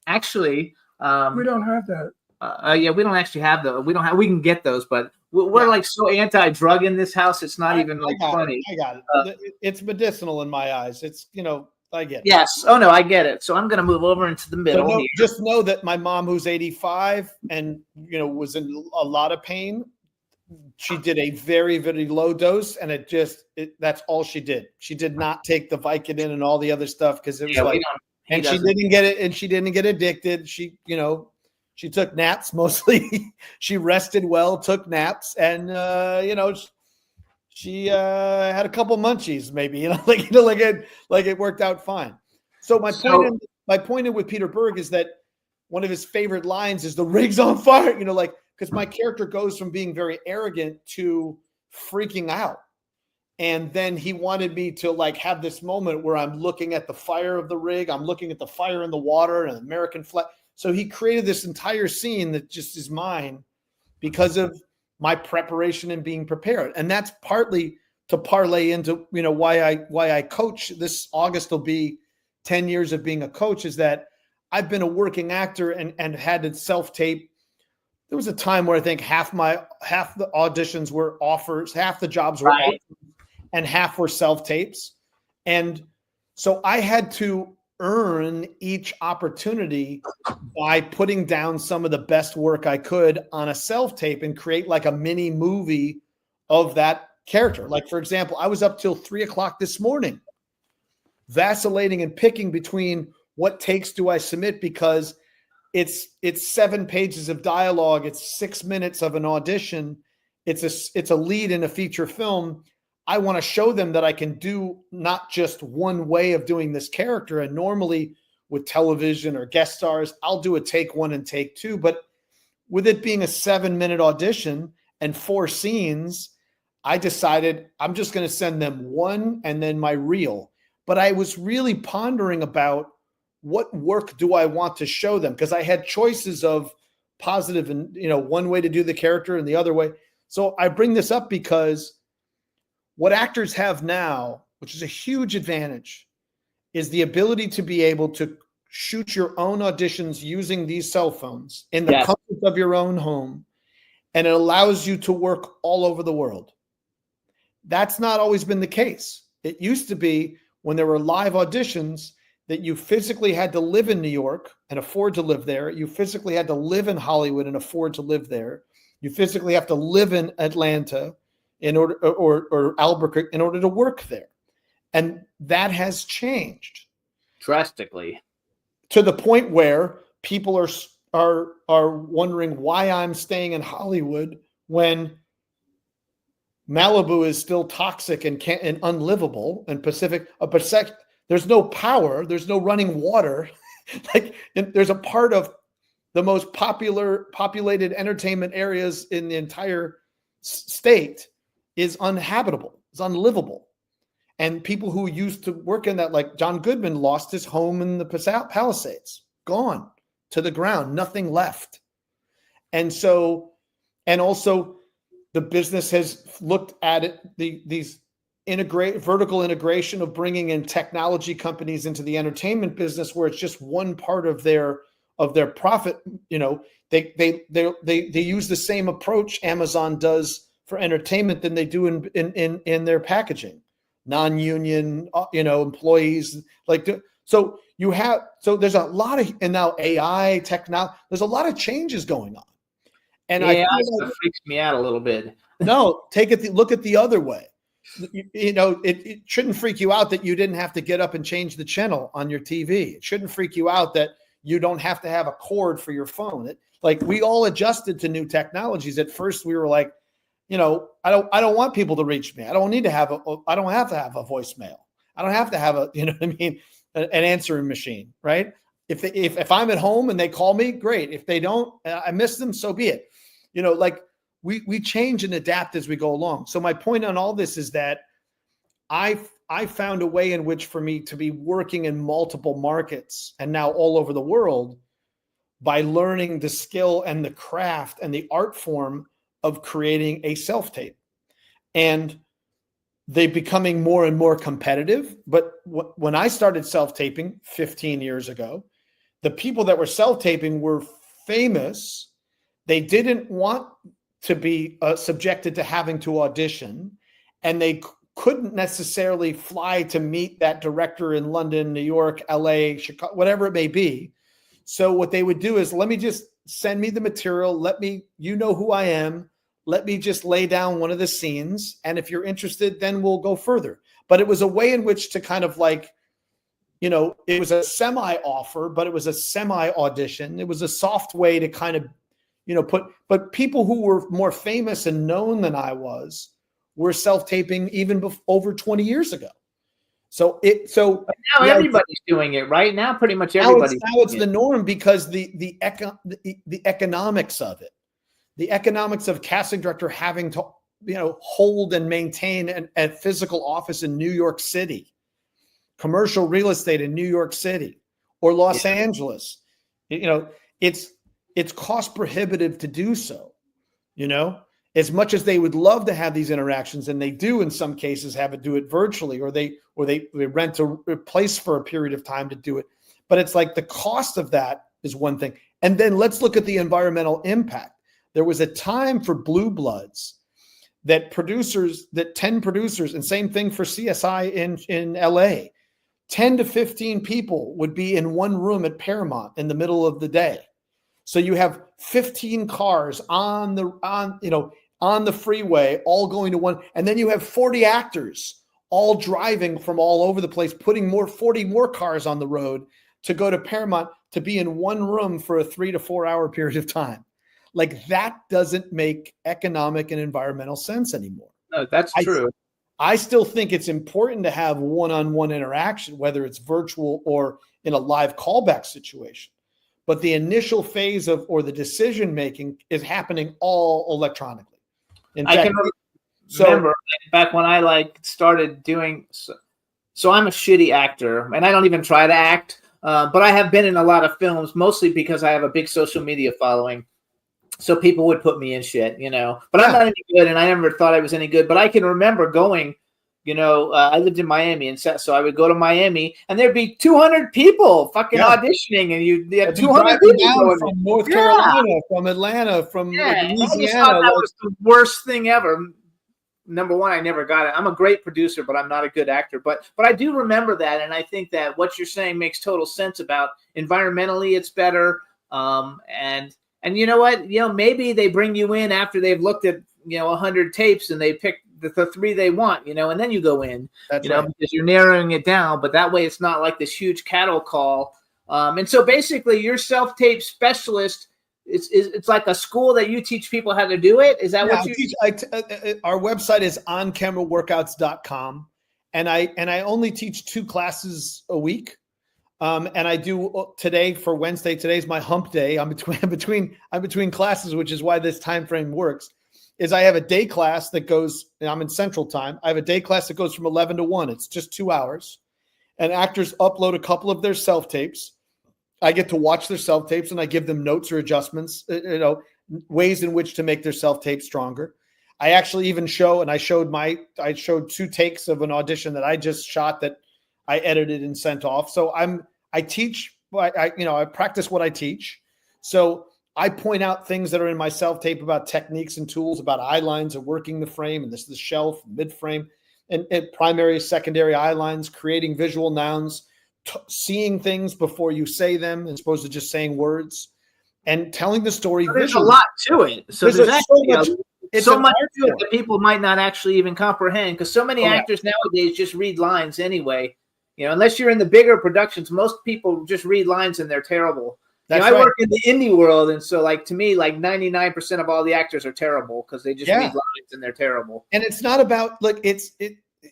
S4: actually,
S5: We don't have that.
S4: yeah, we don't actually have those. We can get those, but we're
S10: Yeah.
S4: like so anti-drug in this house. It's not even like
S10: I got
S4: funny.
S10: It. I got it. It's medicinal in my eyes. It's I get it.
S4: Yes. Oh no, I get it. So I'm gonna move over into the
S10: But
S4: middle here.
S10: just know that my mom, who's 85 and was in a lot of pain, she did a very, very low dose, and that's all she did. She did not take the Vicodin and all the other stuff because it was
S4: Yeah, we
S10: like,
S4: don't.
S10: and
S4: he
S10: she
S4: doesn't.
S10: didn't get it, and she didn't get addicted. She took naps mostly. She rested well, took naps, and she had a couple munchies, maybe, like it worked out fine. So my point with Peter Berg is that one of his favorite lines is "the rig's on fire," because my character goes from being very arrogant to freaking out. And then he wanted me to have this moment where I'm looking at the fire of the rig, I'm looking at the fire in the water and American flag. So he created this entire scene that just is mine because of my preparation and being prepared. And that's partly to parlay into, why I coach. This August will be 10 years of being a coach, is that I've been a working actor and had to self-tape. There was a time where I think half the auditions were offers, half the jobs were offers, and half were self-tapes. And so I had to earn each opportunity by putting down some of the best work I could on a self-tape and create like a mini movie of that character. Like, for example, I was up till 3:00 this morning, vacillating and picking between what takes do I submit, because it's 7 pages of dialogue. It's 6 minutes of an audition. It's a lead in a feature film. I want to show them that I can do not just one way of doing this character. And normally with television or guest stars, I'll do a take 1 and take 2. But with it being a 7-minute audition and 4 scenes, I decided I'm just going to send them 1 and then my reel. But I was really pondering about what work do I want to show them, because I had choices of positive and, one way to do the character and the other way. So I bring this up because what actors have now, which is a huge advantage, is the ability to be able to shoot your own auditions using these cell phones in the comfort of your own home. And it allows you to work all over the world. That's not always been the case. It used to be when there were live auditions that you physically had to live in New York and afford to live there. You physically had to live in Hollywood and afford to live there. You physically have to live in Atlanta in order, or Albuquerque, in order to work there. And that has changed
S4: drastically
S10: to the point where people are wondering why I'm staying in Hollywood when Malibu is still toxic and unlivable, and Pacific, there's no power, there's no running water. There's a part of the most populated entertainment areas in the entire state is uninhabitable, is unlivable. And people who used to work in that, like John Goodman, lost his home in the Palisades, gone to the ground, nothing left. And so, and also the business has looked at it, these vertical integration of bringing in technology companies into the entertainment business, where it's just one part of their profit. They use the same approach Amazon does for entertainment than they do in their packaging, non-union, employees. So there's a lot of, and now AI technology, there's a lot of changes going on. And
S4: AI freaks me out a little bit.
S10: No, look at the other way. It shouldn't freak you out that you didn't have to get up and change the channel on your TV. It shouldn't freak you out that you don't have to have a cord for your phone. We all adjusted to new technologies. At first we were like, I don't want people to reach me. I don't have to have a voicemail. I don't have to have a, you know what I mean, an answering machine, right? If I'm at home and they call me, great. If they don't, I miss them, so be it. You know, like we change and adapt as we go along. So my point on all this is that I found a way in which for me to be working in multiple markets and now all over the world by learning the skill and the craft and the art form of creating a self-tape. And they becoming more and more competitive. But when I started self-taping 15 years ago, the people that were self-taping were famous. They didn't want to be subjected to having to audition, and they couldn't necessarily fly to meet that director in London, New York, LA, Chicago, whatever it may be. So what they would do is, let me just send me the material. Let me, you know who I am. Let me just lay down one of the scenes. And if you're interested, then we'll go further. But it was a way in which to kind of like, you know, it was a semi-offer, but it was a semi-audition. It was a soft way to kind of, you know, but people who were more famous and known than I was were self-taping even over 20 years ago. So
S4: now everybody's doing it right now. Pretty much everybody.
S10: Now it's the norm because the economics of it, the economics of casting director having to, you know, hold and maintain a physical office in New York City, commercial real estate in New York City or Los Angeles. You know, it's cost prohibitive to do so, you know, as much as they would love to have these interactions, and they do in some cases have it do it virtually, or they rent a place for a period of time to do it. But it's like the cost of that is one thing. And then let's look at the environmental impact. There was a time for Blue Bloods that 10 producers, and same thing for CSI in LA, 10 to 15 people would be in one room at Paramount in the middle of the day. So you have 15 cars on the freeway, all going to one, and then you have 40 actors all driving from all over the place, putting 40 more cars on the road to go to Paramount to be in one room for a 3 to 4 hour period of time. Like, that doesn't make economic and environmental sense anymore.
S4: No, that's true.
S10: I still think it's important to have one-on-one interaction, whether it's virtual or in a live callback situation. But the initial phase or the decision-making is happening all electronically.
S4: I can remember back when I started doing, so I'm a shitty actor and I don't even try to act, but I have been in a lot of films, mostly because I have a big social media following. So people would put me in shit, you know, but I'm not any good, and I never thought I was any good. But I can remember going, you know, I lived in Miami, and so I would go to Miami, and there'd be 200 people fucking auditioning, and you had 200 people
S10: from North Carolina, from Atlanta, from Louisiana.
S4: That was the worst thing ever. Number one, I never got it. I'm a great producer, but I'm not a good actor. But I do remember that, and I think that what you're saying makes total sense about environmentally it's better, and you know what? You know, maybe they bring you in after they've looked at, 100 tapes and they pick the 3 they want, and then you go in, because you're narrowing it down. But that way it's not like this huge cattle call. And so basically your self-tape specialist, it's like a school that you teach people how to do it. Is that what you teach?
S10: Our website is oncameraworkouts.com. And I only teach 2 classes a week. And I do today for Wednesday. Today's my hump day. I'm between classes, which is why this time frame works. Is I have a day class that goes, and I'm in Central Time. I have a day class that goes from 11 to 1. It's just 2 hours, and actors upload a couple of their self tapes. I get to watch their self tapes, and I give them notes or adjustments, ways in which to make their self tape stronger. I actually even show, and I showed 2 takes of an audition that I just shot that I edited and sent off. So I teach, I practice what I teach. So I point out things that are in my self-tape about techniques and tools, about eye lines and working the frame, and this is the shelf, mid-frame, and primary, secondary eye lines, creating visual nouns, seeing things before you say them, as opposed to just saying words, and telling the story visually.
S4: There's a lot to it. So there's actually so much to it that people might not actually even comprehend, because so many actors nowadays just read lines anyway. Unless you're in the bigger productions, most people just read lines and they're terrible. I work in the indie world, and so to me, 99% of all the actors are terrible because they just read lines and they're terrible.
S10: And it's not about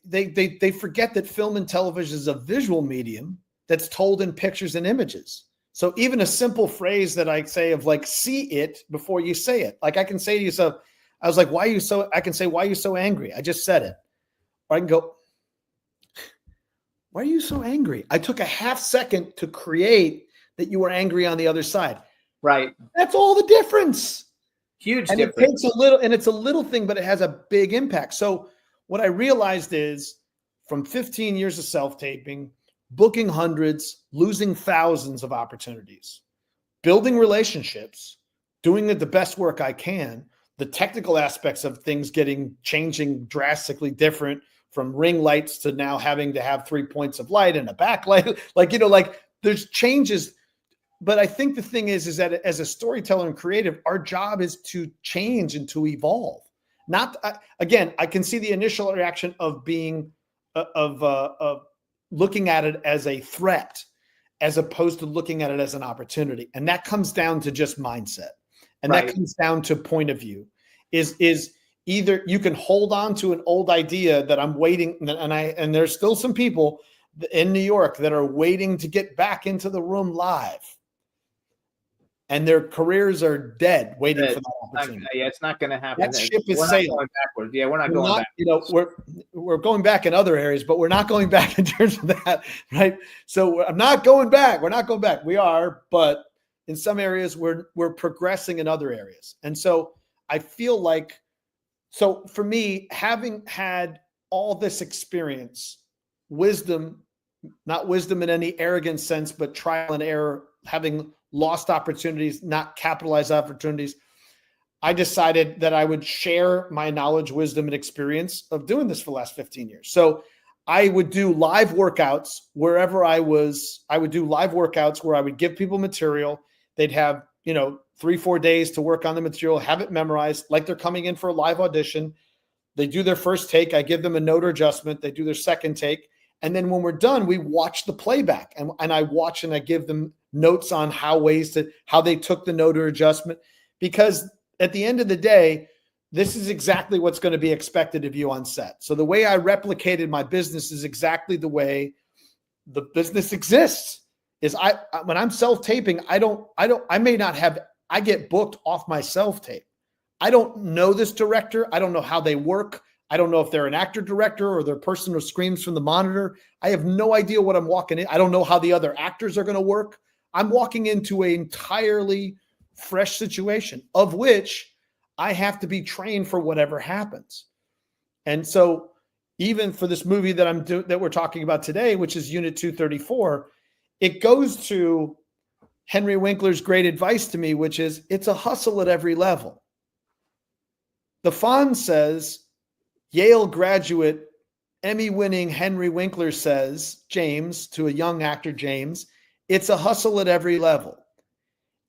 S10: they forget that film and television is a visual medium that's told in pictures and images. So even a simple phrase that I say of like, see it before you say it. Like I can say to you, so I was like, I can say, why are you so angry? I just said it. Or I can go, why are you so angry? I took a half second to create that you were angry on the other side.
S4: Right.
S10: That's all the difference.
S4: Huge
S10: And
S4: difference.
S10: it takes a little, and it's a little thing, but it has a big impact. So what I realized is from 15 years of self-taping, booking hundreds, losing thousands of opportunities, building relationships, doing the best work I can, the technical aspects of things changing drastically different, from ring lights to now having to have 3 points of light and a backlight. Like there's changes. But I think the thing is that as a storyteller and creative, our job is to change and to evolve. Again, I can see the initial reaction of being of looking at it as a threat, as opposed to looking at it as an opportunity, and that comes down to just mindset, and that comes down to point of view. Is either you can hold on to an old idea that I'm waiting, and there's still some people in New York that are waiting to get back into the room live. And their careers are dead, waiting for that opportunity.
S4: It's not going to happen.
S10: That ship is
S4: we're
S10: sailing.
S4: not going backwards. Yeah, we're not going back.
S10: We're going back in other areas, but we're not going back in terms of that, right? So I'm not going back. We're not going back. We are, but in some areas we're progressing in other areas. And so I feel like, so for me, having had all this experience, wisdom, not wisdom in any arrogant sense, but trial and error, having lost opportunities, not capitalized opportunities, I decided that I would share my knowledge, wisdom, and experience of doing this for the last 15 years. So I would do live workouts wherever I was. I would do live workouts where I would give people material. They'd have, 3-4 days to work on the material, have it memorized, like they're coming in for a live audition. They do their first take. I give them a note or adjustment. They do their second take. And then when we're done, we watch the playback, and I watch and I give them notes on how they took the note or adjustment, because at the end of the day, this is exactly what's going to be expected of you on set. So the way I replicated my business is exactly the way the business exists. Is when I'm self-taping, I get booked off my self-tape. I don't know this director. I don't know how they work. I don't know if they're an actor director or they're a person who screams from the monitor. I have no idea what I'm walking in. I don't know how the other actors are going to work. I'm walking into an entirely fresh situation, of which I have to be trained for whatever happens. And so even for this movie that we're talking about today, which is Unit 234, it goes to Henry Winkler's great advice to me, which is it's a hustle at every level. The Fonz says, Yale graduate, Emmy-winning Henry Winkler says, James, to a young actor, James, it's a hustle at every level.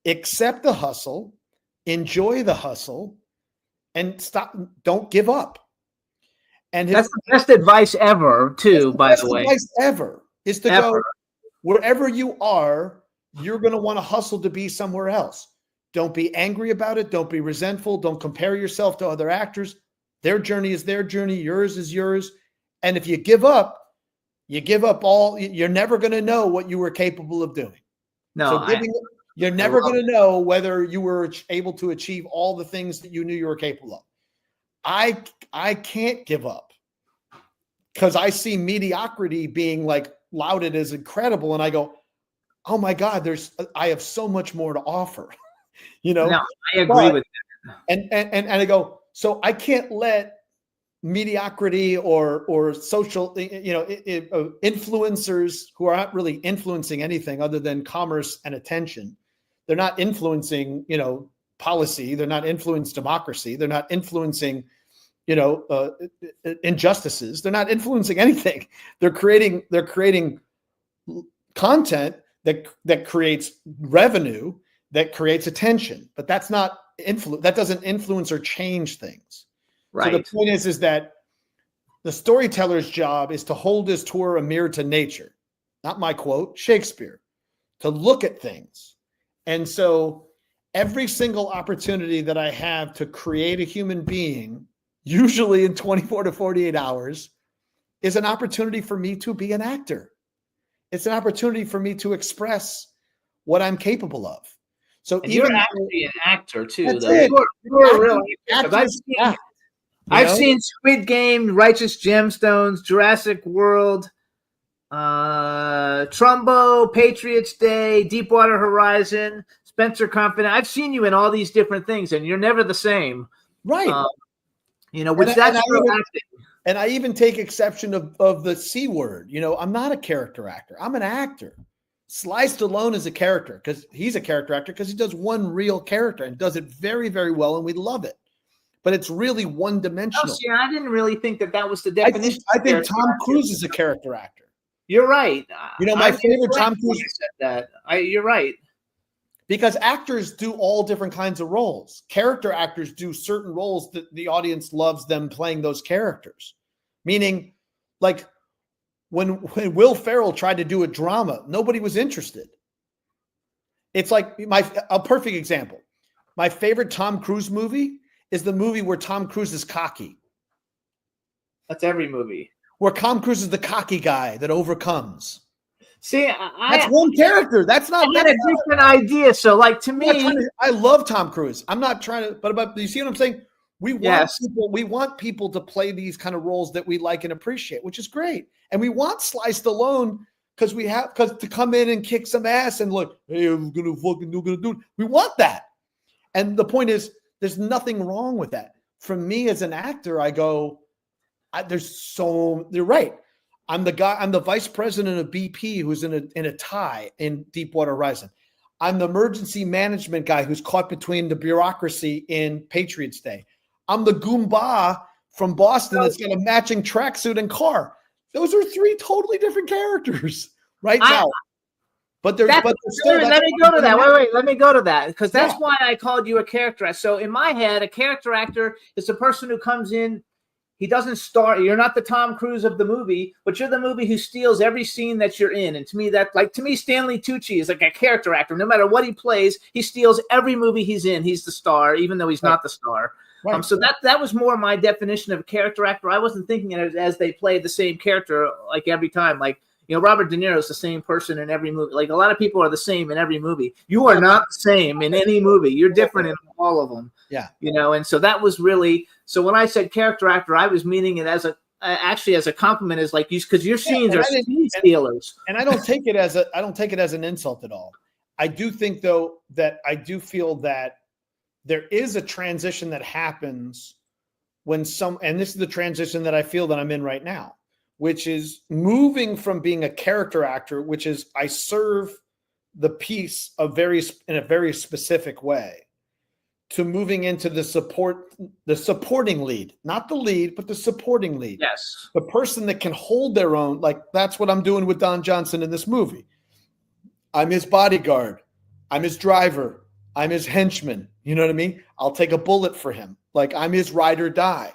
S10: Accept the hustle, enjoy the hustle, and don't give up. And
S4: that's the best advice ever, too, by the way.
S10: Advice ever is to go wherever you are, you're going to want to hustle to be somewhere else. Don't be angry about it. Don't be resentful. Don't compare yourself to other actors. Their journey is their journey. Yours is yours. And if you give up all. You're never going to know what you were capable of doing.
S4: No,
S10: you're never going to know whether you were able to achieve all the things that you knew you were capable of. I can't give up because I see mediocrity being like lauded as incredible, and I go, oh my God, I have so much more to offer.
S4: No, I agree with that.
S10: And I go, so I can't let mediocrity or social, influencers who are not really influencing anything other than commerce and attention. They're not influencing, policy. They're not influencing democracy. They're not influencing, injustices. They're not influencing anything. They're creating content that creates revenue, that creates attention, but that's not that doesn't influence or change things.
S4: Right.
S10: So the point is that the storyteller's job is to hold his tour a mirror to nature, not my quote, Shakespeare, to look at things. And so every single opportunity that I have to create a human being, usually in 24 to 48 hours, is an opportunity for me to be an actor. It's an opportunity for me to express what I'm capable of. So
S4: And
S10: even
S4: you're actually an actor too,
S10: That's
S4: though.
S10: it.
S4: You're a real actor. 'Cause
S10: actors act, you
S4: I've
S10: know?
S4: seen Squid Game, Righteous Gemstones, Jurassic World, Trumbo, Patriots Day, Deepwater Horizon, Spencer Confident. I've seen you in all these different things, and you're never the same.
S10: Right.
S4: Which that's real acting.
S10: And I even take exception of the C word. I'm not a character actor. I'm an actor. Sly Stallone is a character because he's a character actor because he does one real character and does it very, very well, and we love it. But it's really one-dimensional.
S4: Oh, see, I didn't really think that was the
S10: I
S4: definition.
S10: think Tom Cruise is a character actor.
S4: You're right.
S10: My favorite Tom
S4: Cruise
S10: Cruise
S4: said that. You're right.
S10: Because actors do all different kinds of roles. Character actors do certain roles that the audience loves them playing those characters. Meaning, like when Will Ferrell tried to do a drama, nobody was interested. It's like a perfect example. My favorite Tom Cruise movie is the movie where Tom Cruise is cocky.
S4: That's every movie.
S10: Where Tom Cruise is the cocky guy that overcomes.
S4: See,
S10: that's one character. That's not.
S4: I had a different idea. So, like to me,
S10: I love Tom Cruise. I'm not trying to, but you see what I'm saying? We want people to play these kind of roles that we like and appreciate, which is great. And we want Sly Stallone because to come in and kick some ass and look, hey, I'm gonna do it. We want that. And the point is, there's nothing wrong with that. For me as an actor, I go, you're right. I'm the vice president of BP who's in a tie in Deepwater Horizon. I'm the emergency management guy who's caught between the bureaucracy in Patriots Day. I'm the Goomba from Boston that's got a matching tracksuit and car. Those are three totally different characters now. But let me
S4: go to that. Wait, let me go to that because that's why I called you a character actor. So in my head, a character actor is a person who comes in. He doesn't star. You're not the Tom Cruise of the movie, but you're the movie who steals every scene that you're in. And to me, Stanley Tucci is like a character actor. No matter what he plays, he steals every movie he's in. He's the star, even though he's not the star. Right. So that was more my definition of a character actor. I wasn't thinking it as they play the same character like every time. Like, Robert De Niro is the same person in every movie. Like a lot of people are the same in every movie. You are not the same in any movie. You're different in all of them.
S10: Yeah.
S4: And so that was really, so when I said character actor, I was meaning it as a compliment, as like because your scenes are scene stealers.
S10: And I don't take it as an insult at all. I do think though that I do feel that there is a transition that happens when and this is the transition that I feel that I'm in right now, which is moving from being a character actor, which is I serve the piece in a very specific way, to moving into the supporting lead, not the lead, but the supporting lead.
S4: Yes.
S10: The person that can hold their own. Like that's what I'm doing with Don Johnson in this movie. I'm his bodyguard. I'm his driver. I'm his henchman. You know what I mean? I'll take a bullet for him. Like I'm his ride or die.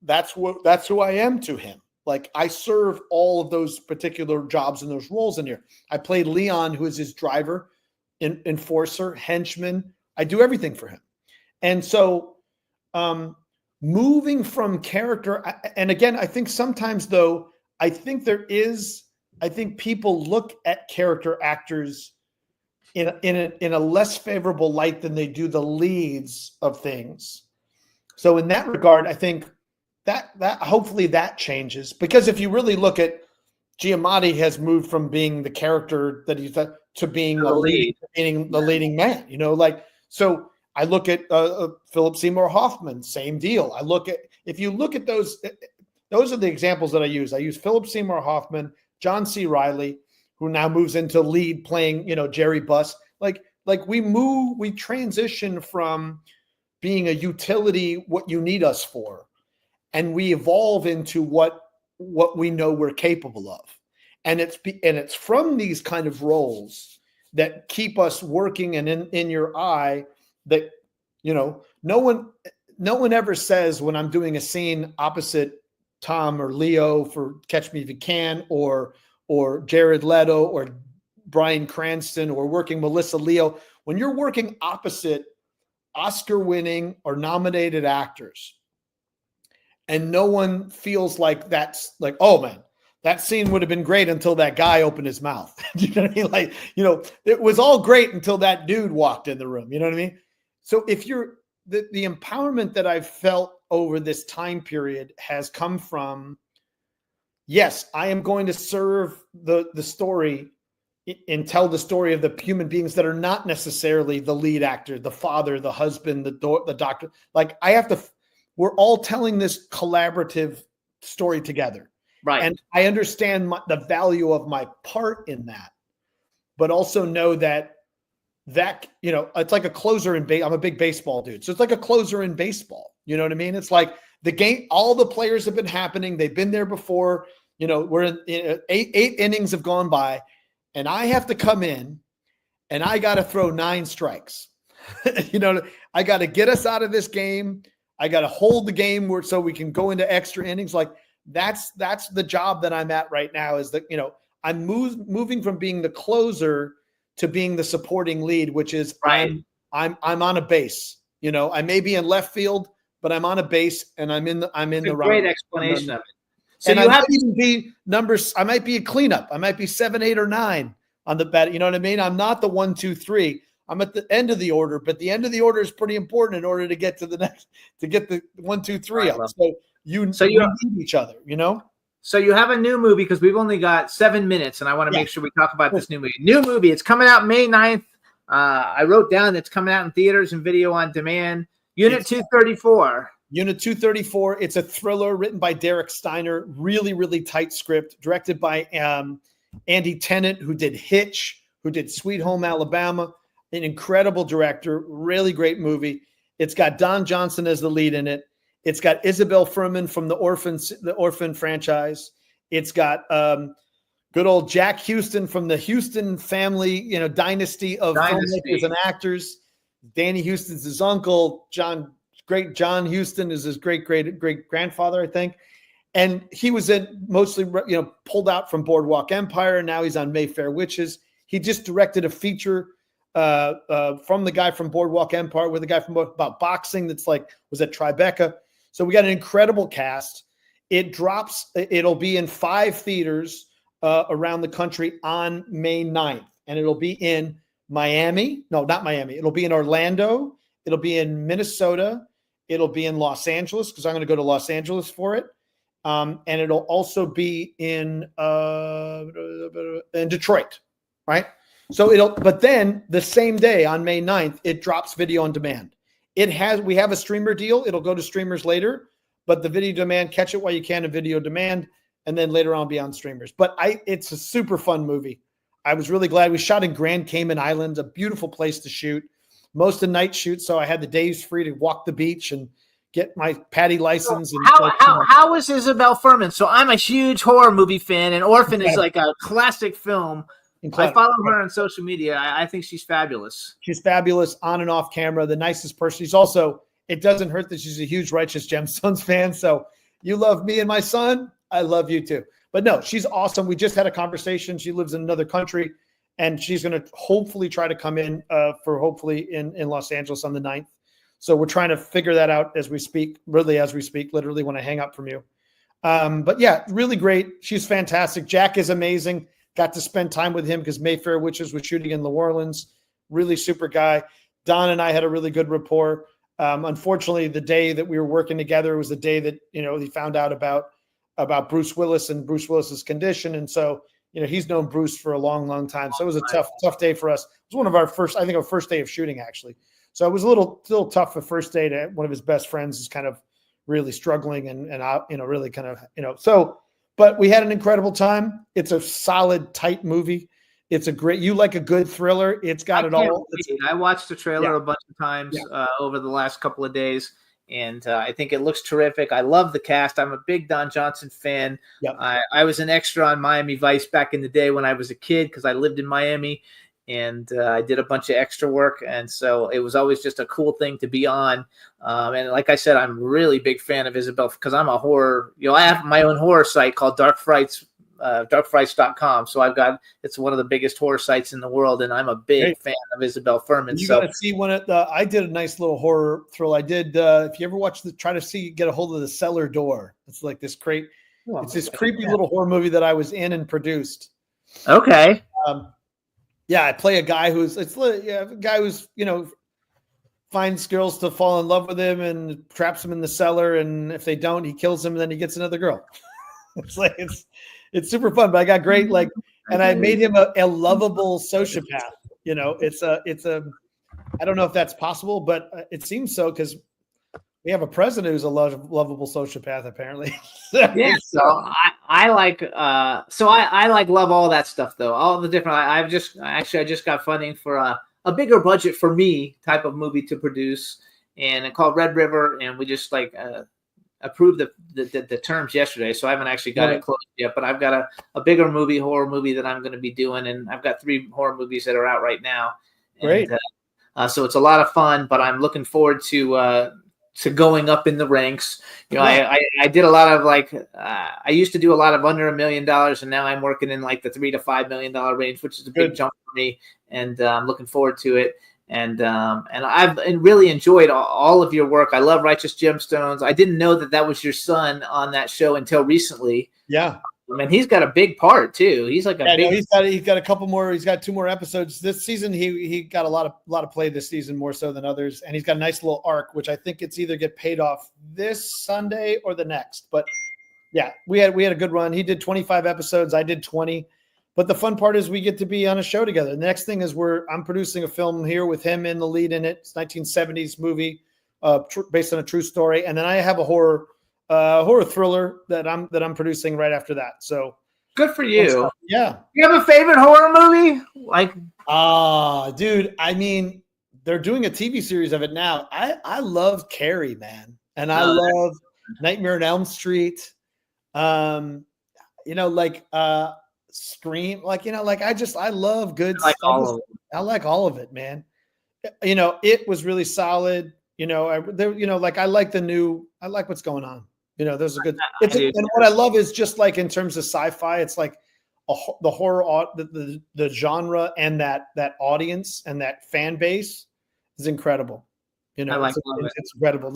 S10: That's who I am to him. Like I serve all of those particular jobs and those roles in here. I play Leon, who is his driver, enforcer, henchman. I do everything for him. And so moving from character, and again, I think sometimes though, I think people look at character actors in a less favorable light than they do the leads of things. So in that regard, I think that hopefully that changes, because if you really look at Giamatti has moved from being the character that he's to being the leading man, so I look at Philip Seymour Hoffman, same deal. If you look at those are the examples that I use. I use Philip Seymour Hoffman, John C. Reilly, who now moves into lead playing, Jerry Buss. Like we transition from being a utility, what you need us for, and we evolve into what we know we're capable of. And it's from these kind of roles that keep us working and in your eye that, no one ever says when I'm doing a scene opposite Tom or Leo for Catch Me If You Can or Jared Leto or Bryan Cranston or working Melissa Leo, when you're working opposite Oscar winning or nominated actors and no one feels like that's like, oh man, that scene would have been great until that guy opened his mouth. You know what I mean? Like, you know, it was all great until that dude walked in the room. You know what I mean? So if you're the empowerment that I've felt over this time period has come from, yes, I am going to serve the story and tell the story of the human beings that are not necessarily the lead actor, the father, the husband, the doctor. Like we're all telling this collaborative story together.
S4: Right.
S10: And I understand the value of my part in that, but also know that, you know, it's like a closer in I'm a big baseball dude. So it's like a closer in baseball. You know what I mean? It's like the game, all the players have been happening. They've been there before. You know, we're in eight innings have gone by, and I have to come in and I got to throw 9 strikes. You know, I got to get us out of this game. I got to hold the game so we can go into extra innings. Like that's the job that I'm at right now, is that, you know, I'm moving from being the closer to being the supporting lead, which is I'm on a base. You know, I may be in left field, but I'm on a base and I'm in the
S4: great explanation of it.
S10: So and I might even be numbers. I might be a cleanup. I might be 7, 8, or 9 on the bat. You know what I mean? I'm not the 1, 2, 3. I'm at the end of the order, but the end of the order is pretty important in order to get to the next, to get the 1, 2, 3 up. So you need each other, you know?
S4: So you have a new movie, because we've only got 7 minutes, and I want to make sure we talk about this new movie. New movie. It's coming out May 9th. I wrote down it's coming out in theaters and video on demand. Unit 234.
S10: Unit 234. It's a thriller written by Derek Steiner. Really, really tight script. Directed by Andy Tennant, who did Hitch, who did Sweet Home Alabama. An incredible director. Really great movie. It's got Don Johnson as the lead in it. It's got Isabel Furman from the Orphan franchise. It's got good old Jack Houston from the Houston family, you know, dynasty of filmmakers and actors. Danny Houston's his uncle. John Houston is his great grandfather, I think. And he was mostly, you know, pulled out from Boardwalk Empire. And now he's on Mayfair Witches. He just directed a feature from the guy from Boardwalk Empire with the guy from about boxing. That's like, was at Tribeca. So we got an incredible cast. It'll be in 5 theaters around the country on May 9th. And it'll be in Miami. No, not Miami. It'll be in Orlando. It'll be in Minnesota. It'll be in Los Angeles, because I'm going to go to Los Angeles for it. And it'll also be in Detroit, right? So but then the same day on May 9th, it drops video on demand. We have a streamer deal. It'll go to streamers later, but the video demand, catch it while you can in video demand, and then later on be on streamers. But it's a super fun movie. I was really glad. We shot in Grand Cayman Islands, a beautiful place to shoot. Most of the night shoots, so I had the days free to walk the beach and get my Patty license. And
S4: how is Isabel Furman? So I'm a huge horror movie fan, and Orphan is like a classic film. Incredible. I follow her on social media. I think she's fabulous.
S10: She's fabulous on and off camera, the nicest person. She's also, it doesn't hurt that she's a huge Righteous Gemstones fan. So you love me and my son, I love you too. But no, she's awesome. We just had a conversation. She lives in another country, and she's going to hopefully try to come in in Los Angeles on the 9th. So we're trying to figure that out as we speak, literally when I hang up from you. But yeah, really great. She's fantastic. Jack is amazing. Got to spend time with him because Mayfair Witches was shooting in New Orleans. Really super guy. Don and I had a really good rapport. Unfortunately, the day that we were working together was the day that, you know, he found out about Bruce Willis and Bruce Willis's condition. And so, you know, he's known Bruce for a long, long time. So it was a tough day for us. It was one of our first day of shooting, actually. So it was a little tough the first day to one of his best friends is kind of really struggling and you know, really kind of, you know, so, but we had an incredible time. It's a solid, tight movie. It's you like a good thriller. It's got it all.
S4: I watched the trailer a bunch of times over the last couple of days, and I think it looks terrific. I love the cast. I'm a big Don Johnson fan.
S10: Yep.
S4: I was an extra on Miami Vice back in the day when I was a kid because I lived in Miami, and I did a bunch of extra work, and so it was always just a cool thing to be on. And like I said, I'm really big fan of Isabel because I'm a horror. You know, I have my own horror site called Dark Frights darkfrights.com. So it's one of the biggest horror sites in the world, and I'm a big fan of Isabel Furman.
S10: You got to see I did a nice little horror thrill. I did. If you ever get a hold of The Cellar Door, it's like this it's this creepy little horror movie that I was in and produced.
S4: Okay.
S10: I play a guy who's finds girls to fall in love with him and traps them in the cellar, and if they don't, he kills them, and then he gets another girl. It's super fun, but I got great and I made him a lovable sociopath. I don't know if that's possible, but it seems so because we have a president who's a lovable sociopath apparently.
S4: Yeah, so I like love all that stuff though. All the different. I just got funding for a bigger budget for me type of movie to produce, and it called Red River, and we just approved the terms yesterday, so I haven't actually got it closed yet, but I've got a bigger horror movie that I'm going to be doing, and I've got 3 horror movies that are out right now.
S10: Great.
S4: And, so it's a lot of fun, but I'm looking forward to going up in the ranks. I did a lot of I used to do a lot of under $1 million, and now I'm working in the $3 to $5 million range, which is a big jump for me, and I'm looking forward to it. And I've really enjoyed all of your work. I love Righteous Gemstones. I didn't know that was your son on that show until recently.
S10: Yeah.
S4: I mean, he's got a big part too. He's
S10: he's got a couple more. He's got 2 more episodes this season. He got a lot of play this season, more so than others. And he's got a nice little arc, which I think it's either get paid off this Sunday or the next. But yeah, we had a good run. He did 25 episodes. I did 20. But the fun part is we get to be on a show together. The next thing is I'm producing a film here with him in the lead in it. It's 1970s movie based on a true story. And then I have a horror thriller that I'm producing right after that. So
S4: good for you.
S10: Yeah.
S4: You have a favorite horror movie?
S10: Dude, I mean, they're doing a TV series of it now. I love Carrie, man. And I love Nightmare on Elm Street. Scream, I love good stuff. I like all of it, man. It was really solid. I like what's going on. There's a good. And what I love is just in terms of sci-fi, it's the horror, the genre, and that audience and that fan base is incredible. It's incredible.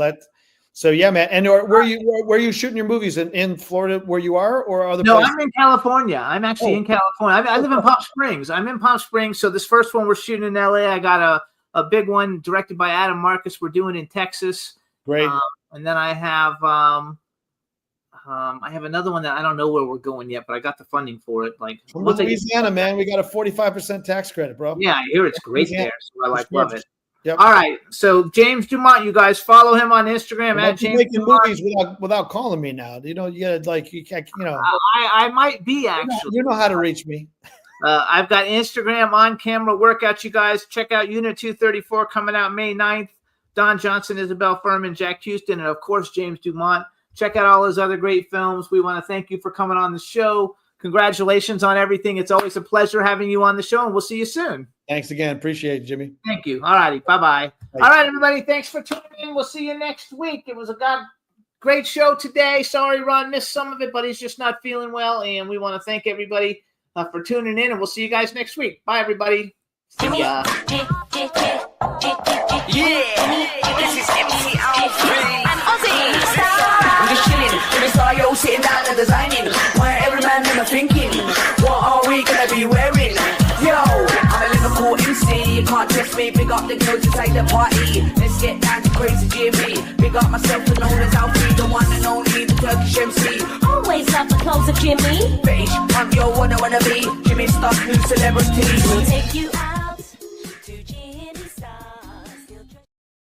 S10: So yeah, man. And where are you shooting your movies in Florida where you are, or other places?
S4: No, I'm in California. I'm actually in California. I live in Palm Springs. I'm in Palm Springs. So this first one we're shooting in LA. I got a big one directed by Adam Marcus. We're doing in Texas.
S10: Great.
S4: And then I have another one that I don't know where we're going yet, but I got the funding for it.
S10: Louisiana, man, we got a 45% tax credit, bro.
S4: Yeah, I hear it's great there. So I love it.
S10: Yep.
S4: All right, so James Dumont, you guys follow him on Instagram at James
S10: making
S4: Dumont.
S10: movies without calling me now. You gotta
S4: I might be actually.
S10: You know how to reach me.
S4: I've got Instagram on camera workouts. You guys check out Unit 234 coming out May 9th. Don Johnson, Isabel Furman, Jack Houston, and of course James Dumont. Check out all his other great films. We want to thank you for coming on the show. Congratulations on everything. It's always a pleasure having you on the show, and we'll see you soon.
S10: Thanks again. Appreciate it, Jimmy.
S4: Thank you. All righty. Bye-bye. All right, everybody. Thanks for tuning in. We'll see you next week. It was a great show today. Sorry Ron missed some of it, but he's just not feeling well, and we want to thank everybody for tuning in, and we'll see you guys next week. Bye, everybody. See ya.
S2: This is MC Alfred. I'm just chilling in the studio, sitting down and designing. Where every man in the thinking, what are we gonna be wearing? Yo, I'm a Liverpool MC. You can't test me. Big up the girls inside the party. Let's get down to crazy Jimmy. Big up myself, and known as Alfred, the one and only, the Turkish MC.
S3: Always love the clothes of Jimmy.
S2: Bitch, I'm your one I wanna be. Jimmy Star, new celebrity.
S3: We'll take you out.